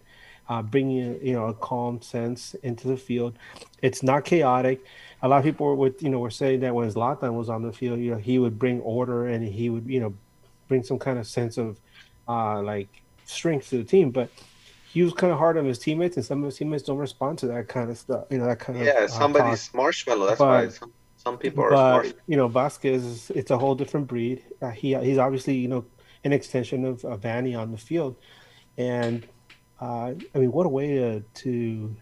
bringing a calm sense into the field. It's not chaotic. A lot of people were saying that when Zlatan was on the field, he would bring order and he would bring some kind of sense of like strength to the team, but he was kind of hard on his teammates, and some of his teammates don't respond to that kind of stuff. That kind of somebody's talk. marshmallow. That's But- why some people are smart. But Vasquez, it's a whole different breed. He's obviously an extension of Vanny on the field, and what a way to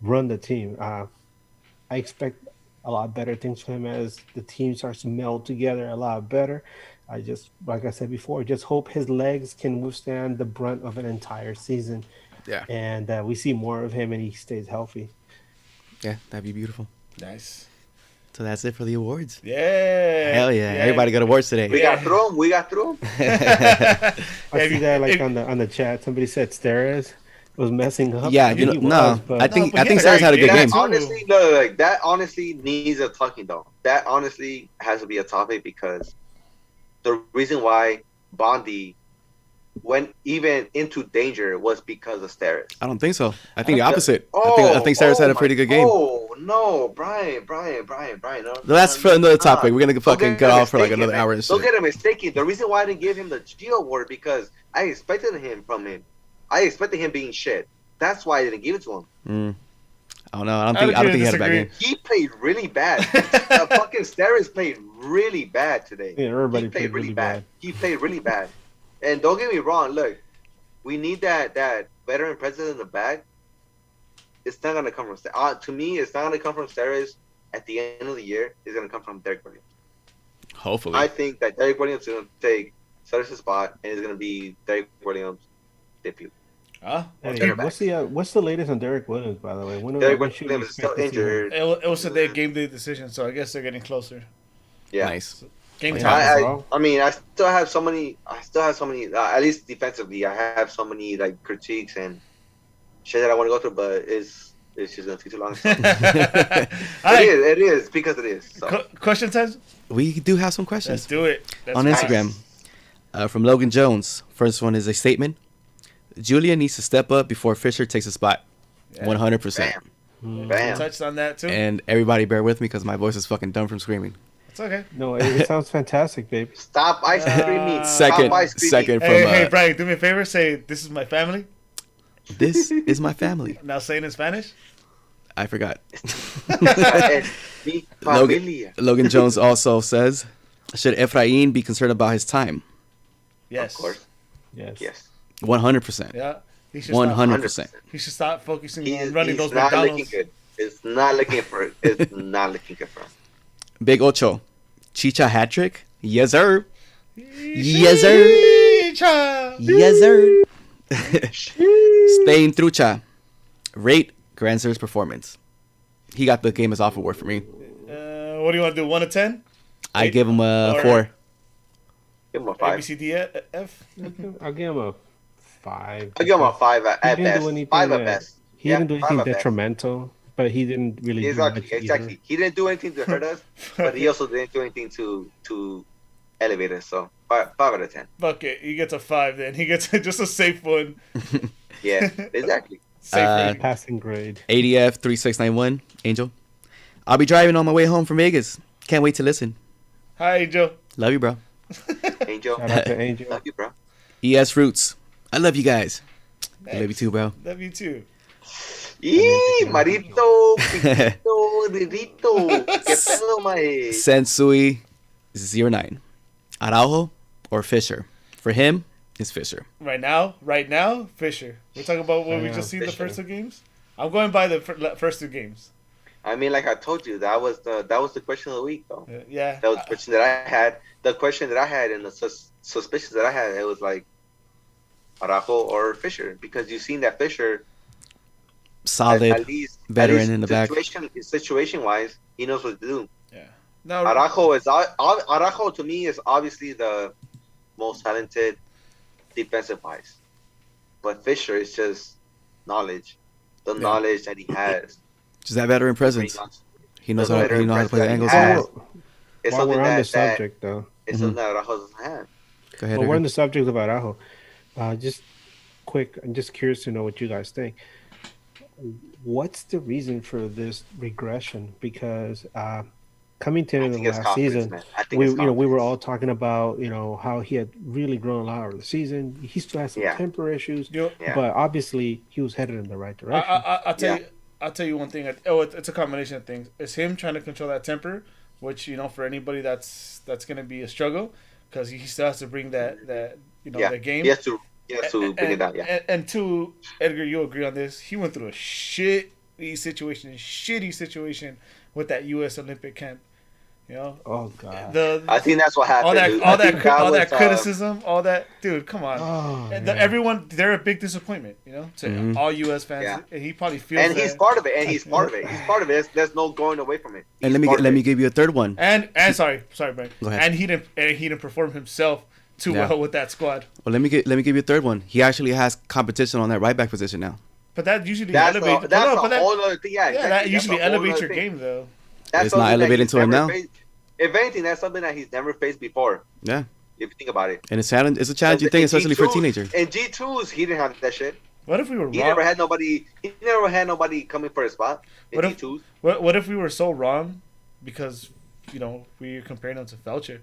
run the team. I expect a lot better things from him as the team starts to meld together a lot better. I just, like I said before, just hope his legs can withstand the brunt of an entire season. Yeah. And we see more of him and he stays healthy. Yeah, that'd be beautiful. Nice. So that's it for the awards. Yeah. Hell yeah. Everybody got awards today. We got through him. We got through him. I see that on the chat. Somebody said Steres was messing up. Yeah, He was, no, but- I think but he Sarah's had a good yeah, game. too. Honestly, no, like that. Honestly, needs a talking though. That honestly has to be a topic because the reason why Bondi went even into danger was because of Steris. I don't think so. I think the opposite. Oh, I think Sarah's had a pretty good game. Oh no, Brian, no. That's for another topic. We're gonna fucking get off for like mistaken, another hour and Don't shit. get him mistaken. The reason why I didn't give him the G award because I expected from him. I expected him being shit. That's why I didn't give it to him. I don't know. I don't think he had a bad game. He played really bad. Fucking Steris played really bad today. Yeah, everybody He played really bad. He played really bad. And don't get me wrong, look, we need that veteran presence in the back. It's not gonna come from to me. It's not gonna come from Steris. At the end of the year, it's gonna come from Derek Williams. Hopefully. I think that Derek Williams is gonna take Steris' spot, and it's gonna be Derek Williams' debut. Huh? Hey, what's the latest on Derek Williams, by the way? Derek when should we Williams is still expect to see him? injured. It was today game day decision, so I guess they're getting closer. Yeah. Nice. Game Yeah. time. I mean, I still have so many. At least defensively, I have so many like critiques and shit that I want to go through, but it's just gonna take too long. So. It is because it is. So. Question time? We do have some Let's questions do it. That's on nice. Instagram. From Logan Jones. First one is a statement. Julia needs to step up before Fisher takes a spot. Yeah. 100%. Bam. Touched on that too. And everybody bear with me because my voice is fucking done from screaming. It's okay. No, it sounds fantastic, babe. Stop ice creaming. Second Stop ice creaming. from Hey, Brian, do me a favor. Say, "This is my family." This is my family. Now say it in Spanish. I forgot. Mi Logan, familia. Logan Jones also says, should Efrain be concerned about his time? Yes. Of course. Yes. 100%. Yeah. He should 100%. Stop, he should stop focusing He's on running those not looking McDonald's. good. It's not looking for. It's not looking good for him. Big Ocho. Chicha hat trick? Yes, sir. Yes, sir. Chicha. Yes, sir. Staying Trucha. Rate Granzer's performance. He got the game as off award for me. What do you want to do? 1 to 10? I give him a Or- 4. Give him a A, B, 5. C, D, F? I'll give him a 5. I'll give him a 5 at He didn't best. do anything 5 at that- best. He Yeah, didn't do 5 anything at best. detrimental. but he didn't really do Exactly, much either. exactly. He didn't do anything to hurt us, but he also didn't do anything to elevate us. So 5 out of 10. Fuck it. He gets a 5 then. He gets just a safe one. Yeah, exactly. Safe rating. Passing grade. ADF 3691 Angel. I'll be driving on my way home from Vegas. Can't wait to listen. Hi, Joe. Love you, bro. Angel, Shout out to Angel. love you, bro. ES Roots. I love you guys. I love you too, bro. Love you too. Yee, Marito, Piquito, Ririto. ¿Qué pedo, mae? Sensui 09. Araujo or Fisher? For him, it's Fisher. Right now, Fisher. We're talking about what we Yeah, just seen the Fisher. first 2 games. I'm going by the first 2 games. I mean, like I told you, that was the question of the week, though. Yeah. That was the question that I had. The question that I had and the suspicions that I had, it was like Araujo or Fisher, because you've seen that Fisher, Solid at least veteran in the back. Situation wise, he knows what to do. Yeah. No. Araujo to me is obviously the most talented defensive wise, but Fisher is just knowledge, the knowledge that he has. Just that veteran presence. He knows how to play the angles. Has. While, It's while something we're on the that subject, though, it's something that Araujo doesn't have. Go ahead. well, we're on Edgar. the subject of Araujo. Just quick, I'm just curious to know what you guys think. What's the reason for this regression? Because coming to I the think it's last confidence, season, man. I think we it's we were confidence. all talking about how he had really grown a lot over the season. He still has some Yeah. temper issues, You- Yeah. but obviously he was headed in the right direction. I'll tell Yeah. you. I'll tell you one thing. It's a combination of things. It's him trying to control that temper, which for anybody that's going to be a struggle, because he still has to bring that Yeah, the game. he has to bring it down. Yeah, And two, Edgar, you agree on this? He went through a shitty situation with that U.S. Olympic camp. Oh God! I think that's what happened. dude. I think all was, that criticism, all that, dude. Come on. Oh, And man. everyone, they're a big disappointment, to all U.S. fans. Yeah. And he probably feels and that. he's part of it. And he's part of it. He's part of it. There's no going away from it. And He's let part me of it. give you a third one. And sorry, Brian. Go ahead. And he didn't perform himself too Yeah. well with that squad. Well, let me give you a third one. He actually has competition on that right back position now. But that usually That's elevates. a whole other thing. Yeah, exactly. that That's usually a whole elevates other your thing. game, though. That's It's not something that elevating he's to him never now. faced. If anything, that's something that he's never faced before. Yeah, If you think about it. and it's a challenging thing, especially for a teenager. In G2s, he didn't have that shit. What if we were He wrong? never had nobody. He never had nobody coming for his spot in What if- G2s. What if we were so wrong because we comparing him to Felcher?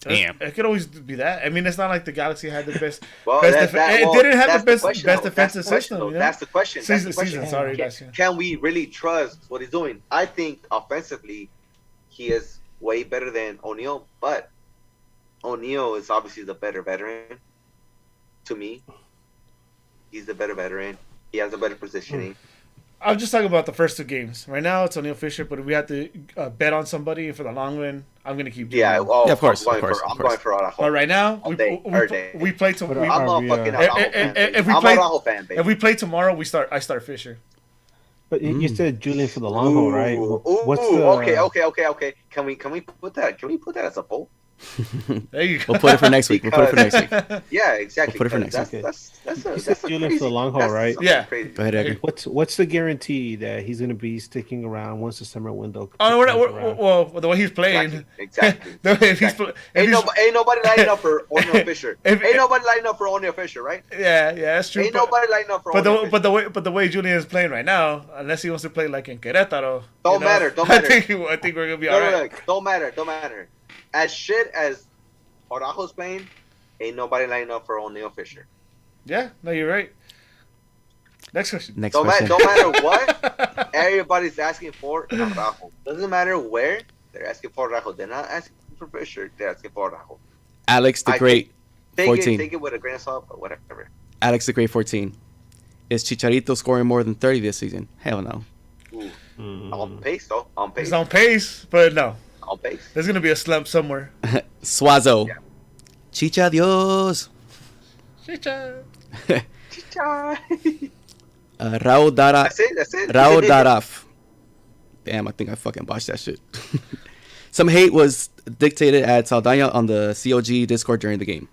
Damn. It could always be that. I mean, it's not like the Galaxy had the best. Well, best it didn't have that's the best question, best though. defensive That's the question, system. though. That's the question. That's the question. Season, sorry, Can, that's yeah. can we really trust what he's doing? I think offensively, he is way better than O'Neal, but O'Neal is obviously the better veteran. To me, he's the better veteran. He has a better positioning. I'm just talking about the first 2 games. Right now, it's O'Neal Fisher, but if we have to bet on somebody for the long run, I'm gonna keep. Yeah, Julian. well, Yeah, of course, I'm of course, going of for, course. I'm going for But Araujo. right now, All day, every day. we play to. But we, are I'm we, a fucking uh, Araujo fan. if we I'm play- an Araujo fan, baby. if we play tomorrow, I start Fisher. But you said Julian for the long haul, right? Ooh, What's ooh, the okay. Can we put that? Can we put that as a poll? There you go. We'll put it for next week. Yeah, exactly. We'll put it for next that's, week. That's You said Julian for the long haul, right? Yeah. Crazy. Go ahead, Edgar. What's the guarantee that he's going to be sticking around once the summer window? Oh, comes around? well, the way he's playing. Exactly. If he's Ain't nobody lining up for O'Neal Fisher. If- Ain't nobody lining up for O'Neal Fisher, right? yeah, that's true. Ain't nobody lining up for But O'Neal the Fisher. but the way Julian is playing right now, unless he wants to play like in Querétaro, Don't matter. I think we're gonna be all right. Don't matter. As shit as Araujo's playing, ain't nobody lining up for O'Neal Fisher. Yeah, no, you're right. Next question. Next Don't question. matter what everybody's asking for Araujo. Doesn't matter where they're asking for Araujo. They're not asking for Fisher. They're asking for Araujo. Alex the I Great, Take 14. it with a grain of salt, but whatever. Alex the Great, 14. Is Chicharito scoring more than 30 this season? Hell no. Ooh. On pace, though. On pace. He's on pace, but no, On pace. there's gonna be a slump somewhere. Suazo. Yeah. Chicha Dios. Chicha. Raul Dara. That's it. Raul Daraf. Damn, I think I fucking botched that shit. Some hate was dictated at Saldana on the COG Discord during the game.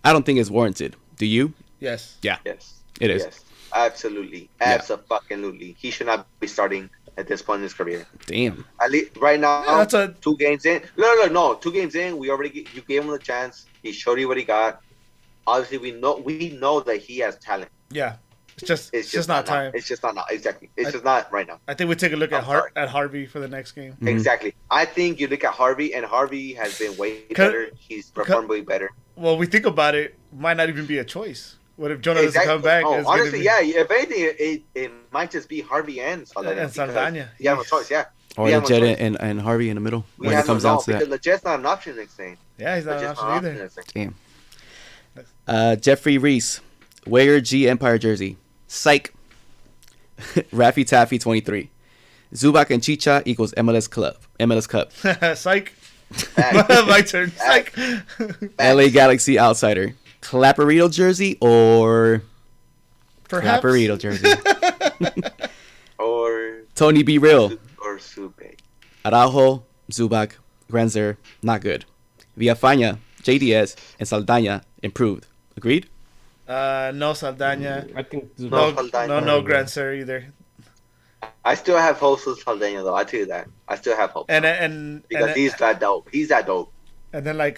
I don't think it's warranted. Do you? Yes. Yeah, Yes. it is. Yes. Absolutely. Yeah. Absolutely. He should not be starting at this point in his career. Damn. At least right now, Yeah, that's a 2 games in. No. 2 games in, you gave him the chance. He showed you what he got. Obviously, we know that he has talent. yeah. It's just not now. time. It's just not now. Exactly. It's just not right now. I think we take a look I'm sorry. at Harvey for the next game. Exactly. I think you look at Harvey, and Harvey has been way better. He's performed way better. Well, we think about it, might not even be a choice. What if Jonah doesn't come back? Oh, It's gonna honestly, be- yeah. If anything, it might just be Harvey and Saldana. And Saldana. You have a choice, yeah. Or We have no Legit choice. and Harvey in the middle We when it have comes no, down to because that. Leget's not an option next game. Yeah, he's not an Leget's option not an either. option next game. Damn. Jeffrey Reese, wear G Empire jersey. Psych. Raffy Taffy 23. Zubac and Chicha equals MLS Club. MLS Cup. Psych. Facts. My turn. Psych. LA Galaxy outsider. Clapperito jersey or Perhaps. Clapperito jersey. Or Tony be real. Supe. Araujo, Zubac, Granzer, not good. Villafaña, JDS, and Saldana improved. Agreed? No Saldana. I think No, Saldana. no Grand Sir either. I still have hopes with Saldana, though. I tell you that. I still have hope. And Because he's that dope. He's that dope. and then like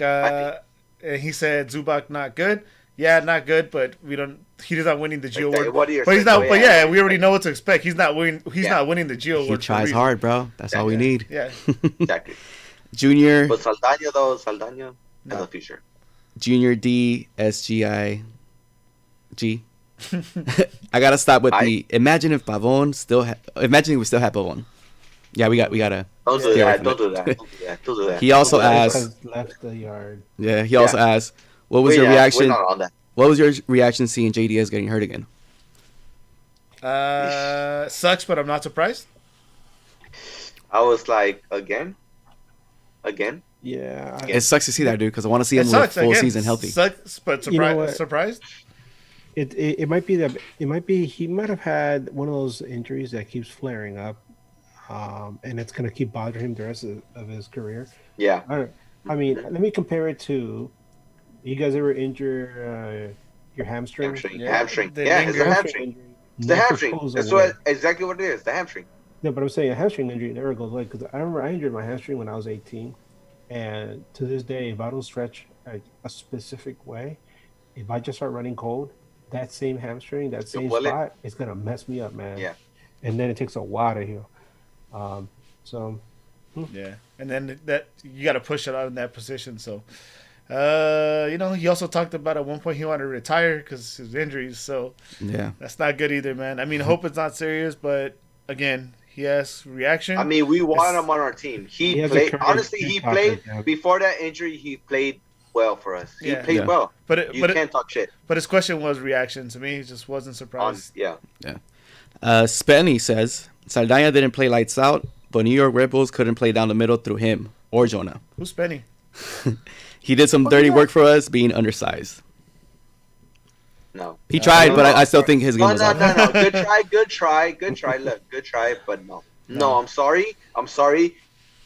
he said Zubac not good. Yeah, not good, but we don't. He's not winning the Geo Exactly. Award. What do you But he's expect? not. Oh, But yeah. yeah, we already know what to expect. He's not winning. He's Yeah. not winning the Geo Award. He for a tries reason. hard, bro. That's all we need. Yeah. Exactly. Junior But Saldana, though, Saldana has a future. Junior D SGI G. I gotta stop with the imagine if Pavon still imagine if we still have Pavon. Yeah, we gotta Don't do stay away that. from Don't it. do that. Don't do that. Don't do that. He also Don't do that. asked- has left the yard. Yeah, he also asked, what was We're your not- reaction? We're not on that. What was your reaction seeing JDS getting hurt again? Sucks, but I'm not surprised. I was like, again? Yeah. It sucks to see that, dude, because I want to see It him with a sucks full again. season healthy. Sucks, but You know what? surprised. It might be that he might have had one of those injuries that keeps flaring up, and it's gonna keep bothering him the rest of his career. Yeah. I mean, let me compare it to, you guys ever injure your hamstring? Hamstring. Yeah. Hamstring. They Yeah, linger. it's a hamstring. injury It's the never hamstring. goes That's away. exactly what it is. The hamstring. No, but I'm saying a hamstring injury never goes away, because I remember I injured my hamstring when I was 18, and to this day, if I don't stretch a specific way, if I just start running cold, that same hamstring, that same will it? spot, it's gonna mess me up, man. Yeah. And then it takes a while to heal. So Yeah, and then that you got to push it out in that position. So, he also talked about at one point he wanted to retire because his injuries. So Yeah. that's not good either, man. I mean, hope it's not serious, but again, he has reaction. I mean, we want It's- him on our team. He He has a played. career Honestly, to he talk played like that. before that injury. He played well for us. He Yeah. played Yeah. well. but You can't talk shit but his question was reaction to me. He just wasn't on. surprised. Yeah. Spenny says Saldana didn't play lights out, but New York Red Bulls couldn't play down the middle through him or Jonah. Who's Penny? He did some dirty work for us, being undersized. No. He tried, no, but no. I still think his game No, was no, off. no, no. Good try. Good try. Good try. Look, good try. But no. No, I'm sorry. I'm sorry.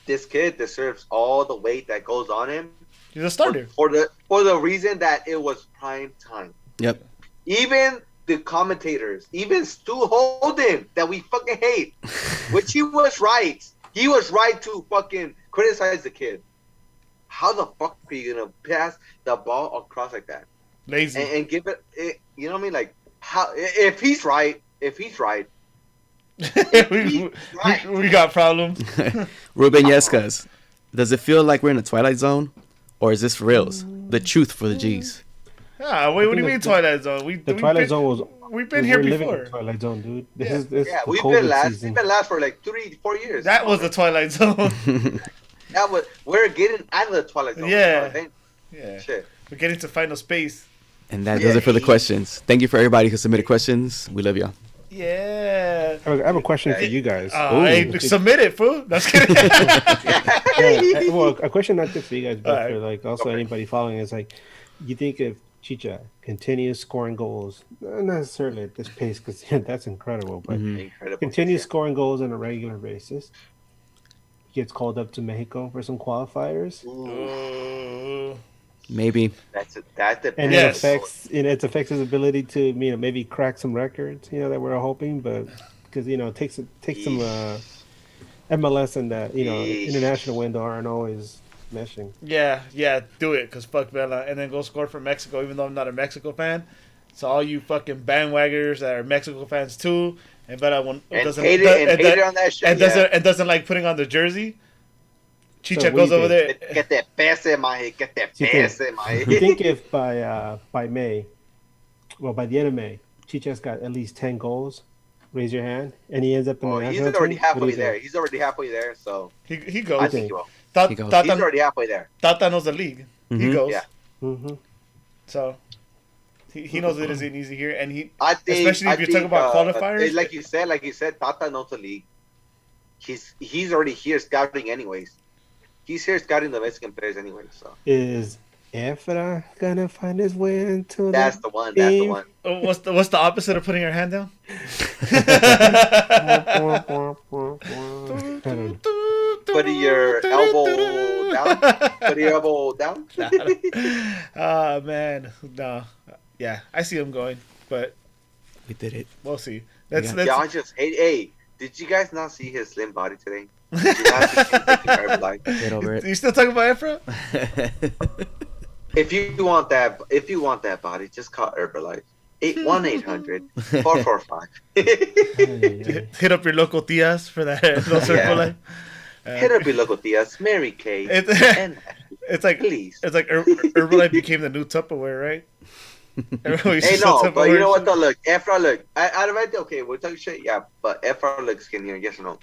This kid deserves all the weight that goes on him He's a starter. for the reason that it was prime time. Yep. Even the commentators, even Stu Holden, that we fucking hate, which he was right. He was right to fucking criticize the kid. How the fuck are you gonna pass the ball across like that Lazy. and give it? You know what I mean? Like how? If he's right, we got problems. Ruben Yescas, does it feel like we're in a Twilight Zone, or is this for reals? The truth for the G's. Ah, wait, what do you think mean the- Twilight Zone? the Twilight Zone was. We've been here we're living before. in Twilight Zone, dude. This Yeah. is this Yeah, the we've COVID been last. season. We've been last for like 3-4 years. That was the Twilight Zone. That was. We're getting out of the Twilight Zone. Yeah. You know what I'm saying? Yeah. Shit. We're getting to final space. And that does it for the questions. Thank you for everybody who submitted questions. We love y'all. Yeah. I have a question for you guys. Hey, submit it, fool. That's kidding. Yeah, well, a question not just for you guys, but Alright. for like also anybody following is like, you think if Chicha continues scoring goals, not necessarily at this pace because that's incredible, but Incredible. continues scoring goals on a regular basis, gets called up to Mexico for some qualifiers. Ooh. Maybe. That depends. And Yes. it affects his ability to maybe crack some records that we're hoping, but because it takes some MLS and that Yeesh. international window aren't always meshing. Yeah, do it, because fuck Vela. And then go score for Mexico, even though I'm not a Mexico fan. So all you fucking bandwaggers that are Mexico fans too, and Vela doesn't hate it on that shit. and doesn't like putting on the jersey. Chicha So goes we over did. there. Get that pese, maje. Get that You think- pese, maje. I think if by May, well, by the end of May, Chicha's got at least 10 goals. Raise your hand, and he ends up in the He's national already team, what do halfway you there. think? He's already halfway there, so He goes. I think he will. He goes. He's Tata, already halfway there. Tata knows the league. He Mhm. goes. Yeah. Mm-hmm. So he knows it isn't easy here, and I think, especially if you're talking about qualifiers. like you said, Tata knows the league. He's already here scouting anyways. He's here scouting the Mexican players anyway. So Is Efra gonna find his way into that's the one. That's the one. What's the opposite of putting your hand down? Putting your elbow down. Putting your elbow down. Oh man, no, yeah, I see him going, but We did it. we'll see. Let's Yeah. Y'all just hate. Hey, did you guys not see his slim body today? Did you not see him taking Herbalife? Get over it. You still talking about Efra? If you want that body, just call Herbalife. 1-800-445. Hit up your local tias for that those Yeah. Herbalife. Hit up your local tias, Mary Kay, It- and It's like please. Herbalife became the new Tupperware, right? Everyone used to Hey, sell no, but you Tupperware. know what though? Look, Efra, look. Out of it, okay, we're talking shit, yeah, but Efra looks skinnier, yes or no?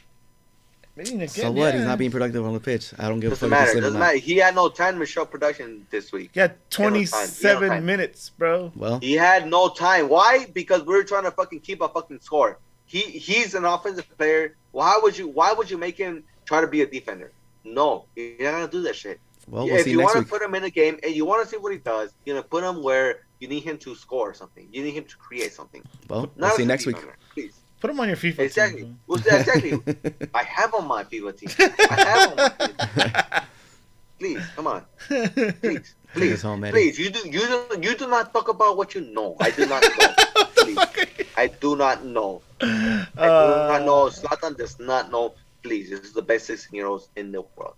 I mean, again, So what? He's yeah. not being productive on the pitch. I don't give a Doesn't fuck if matter. he's slim or Doesn't not. matter. He had no time to show production this week. Yeah, He had no 27 time. minutes, bro. Well, He had no time. Why? Because we were trying to fucking keep a fucking score. He's an offensive player. Why would you make him try to be a defender? No, you're not gonna do that shit. we'll If see you next want week. to put him in a game and you want to see what he does, you're gonna put him where you need him to score something. You need him to create something. Well, we'll Not see as a next week. defender, please. Put him on your FIFA Exactly. team. Well, exactly. I have on my FIFA team. I have on my FIFA team. Please, come on. Please, Bring us home, Eddie. please. You do not talk about what you know. I do not know. Please. I do not know. I do not know. Zlatan does not know. Please, this is the best 16-year-olds in the world.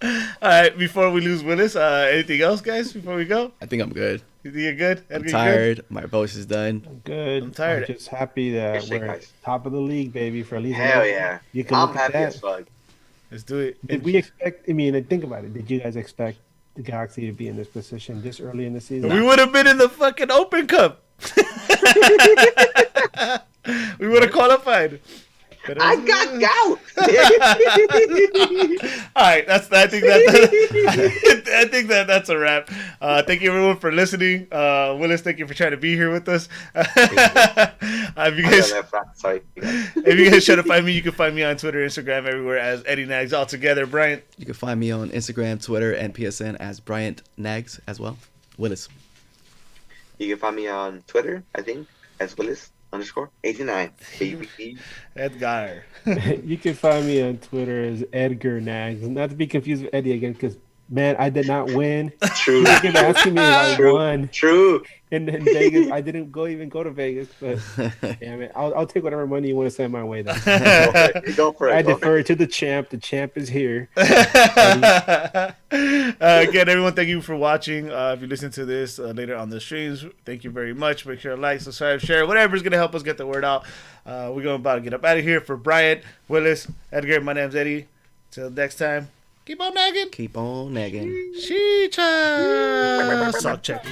All right, before we lose Willis, anything else, guys? Before we go, I think I'm good. you're good. I'm Edgar, you tired. My voice is done. I'm good. I'm tired. I'm just happy that Good shit, we're guys. top of the league, baby, for at least. Hell another- yeah. You can I'm look at happy that. as fuck. Good? Let's do it. Did we expect? I mean, think about it. Did you guys expect the Galaxy to be in this position this early in the season? We would have been in the fucking Open Cup. We would have qualified. But I got gout. All right, I think that's a wrap. Thank you everyone for listening. Willis, thank you for trying to be here with us. Sorry. If you guys try to find me, you can find me on Twitter, Instagram, everywhere as Eddie Nags all together. Brian, You can find me on Instagram, Twitter, and PSN as Bryant Nags as well. Willis. You can find me on Twitter, I think, as Willis_89. Baby. Edgar. You can find me on Twitter as Edgar Nags, not to be confused with Eddie again, because man, I did not win. True. You keep asking me if I won True. in Vegas. I didn't even go to Vegas, but yeah, man, I'll take whatever money you want to send my way. Then Go for it. I Go for defer it. to the champ. The champ is here. Again, everyone, thank you for watching. If you listen to this later on the streams, thank you very much. Make sure to like, subscribe, share, whatever is going to help us get the word out. We're going about to get up out of here. For Bryant, Willis, Edgar, my name's Eddie. Till next time, keep on nagging. Keep on nagging. Chicha. Sock check.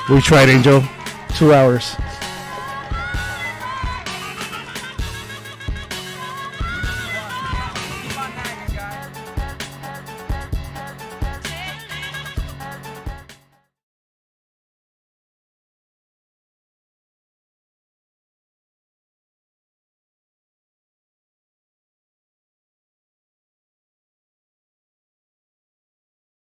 We tried, Angel. 2 hours.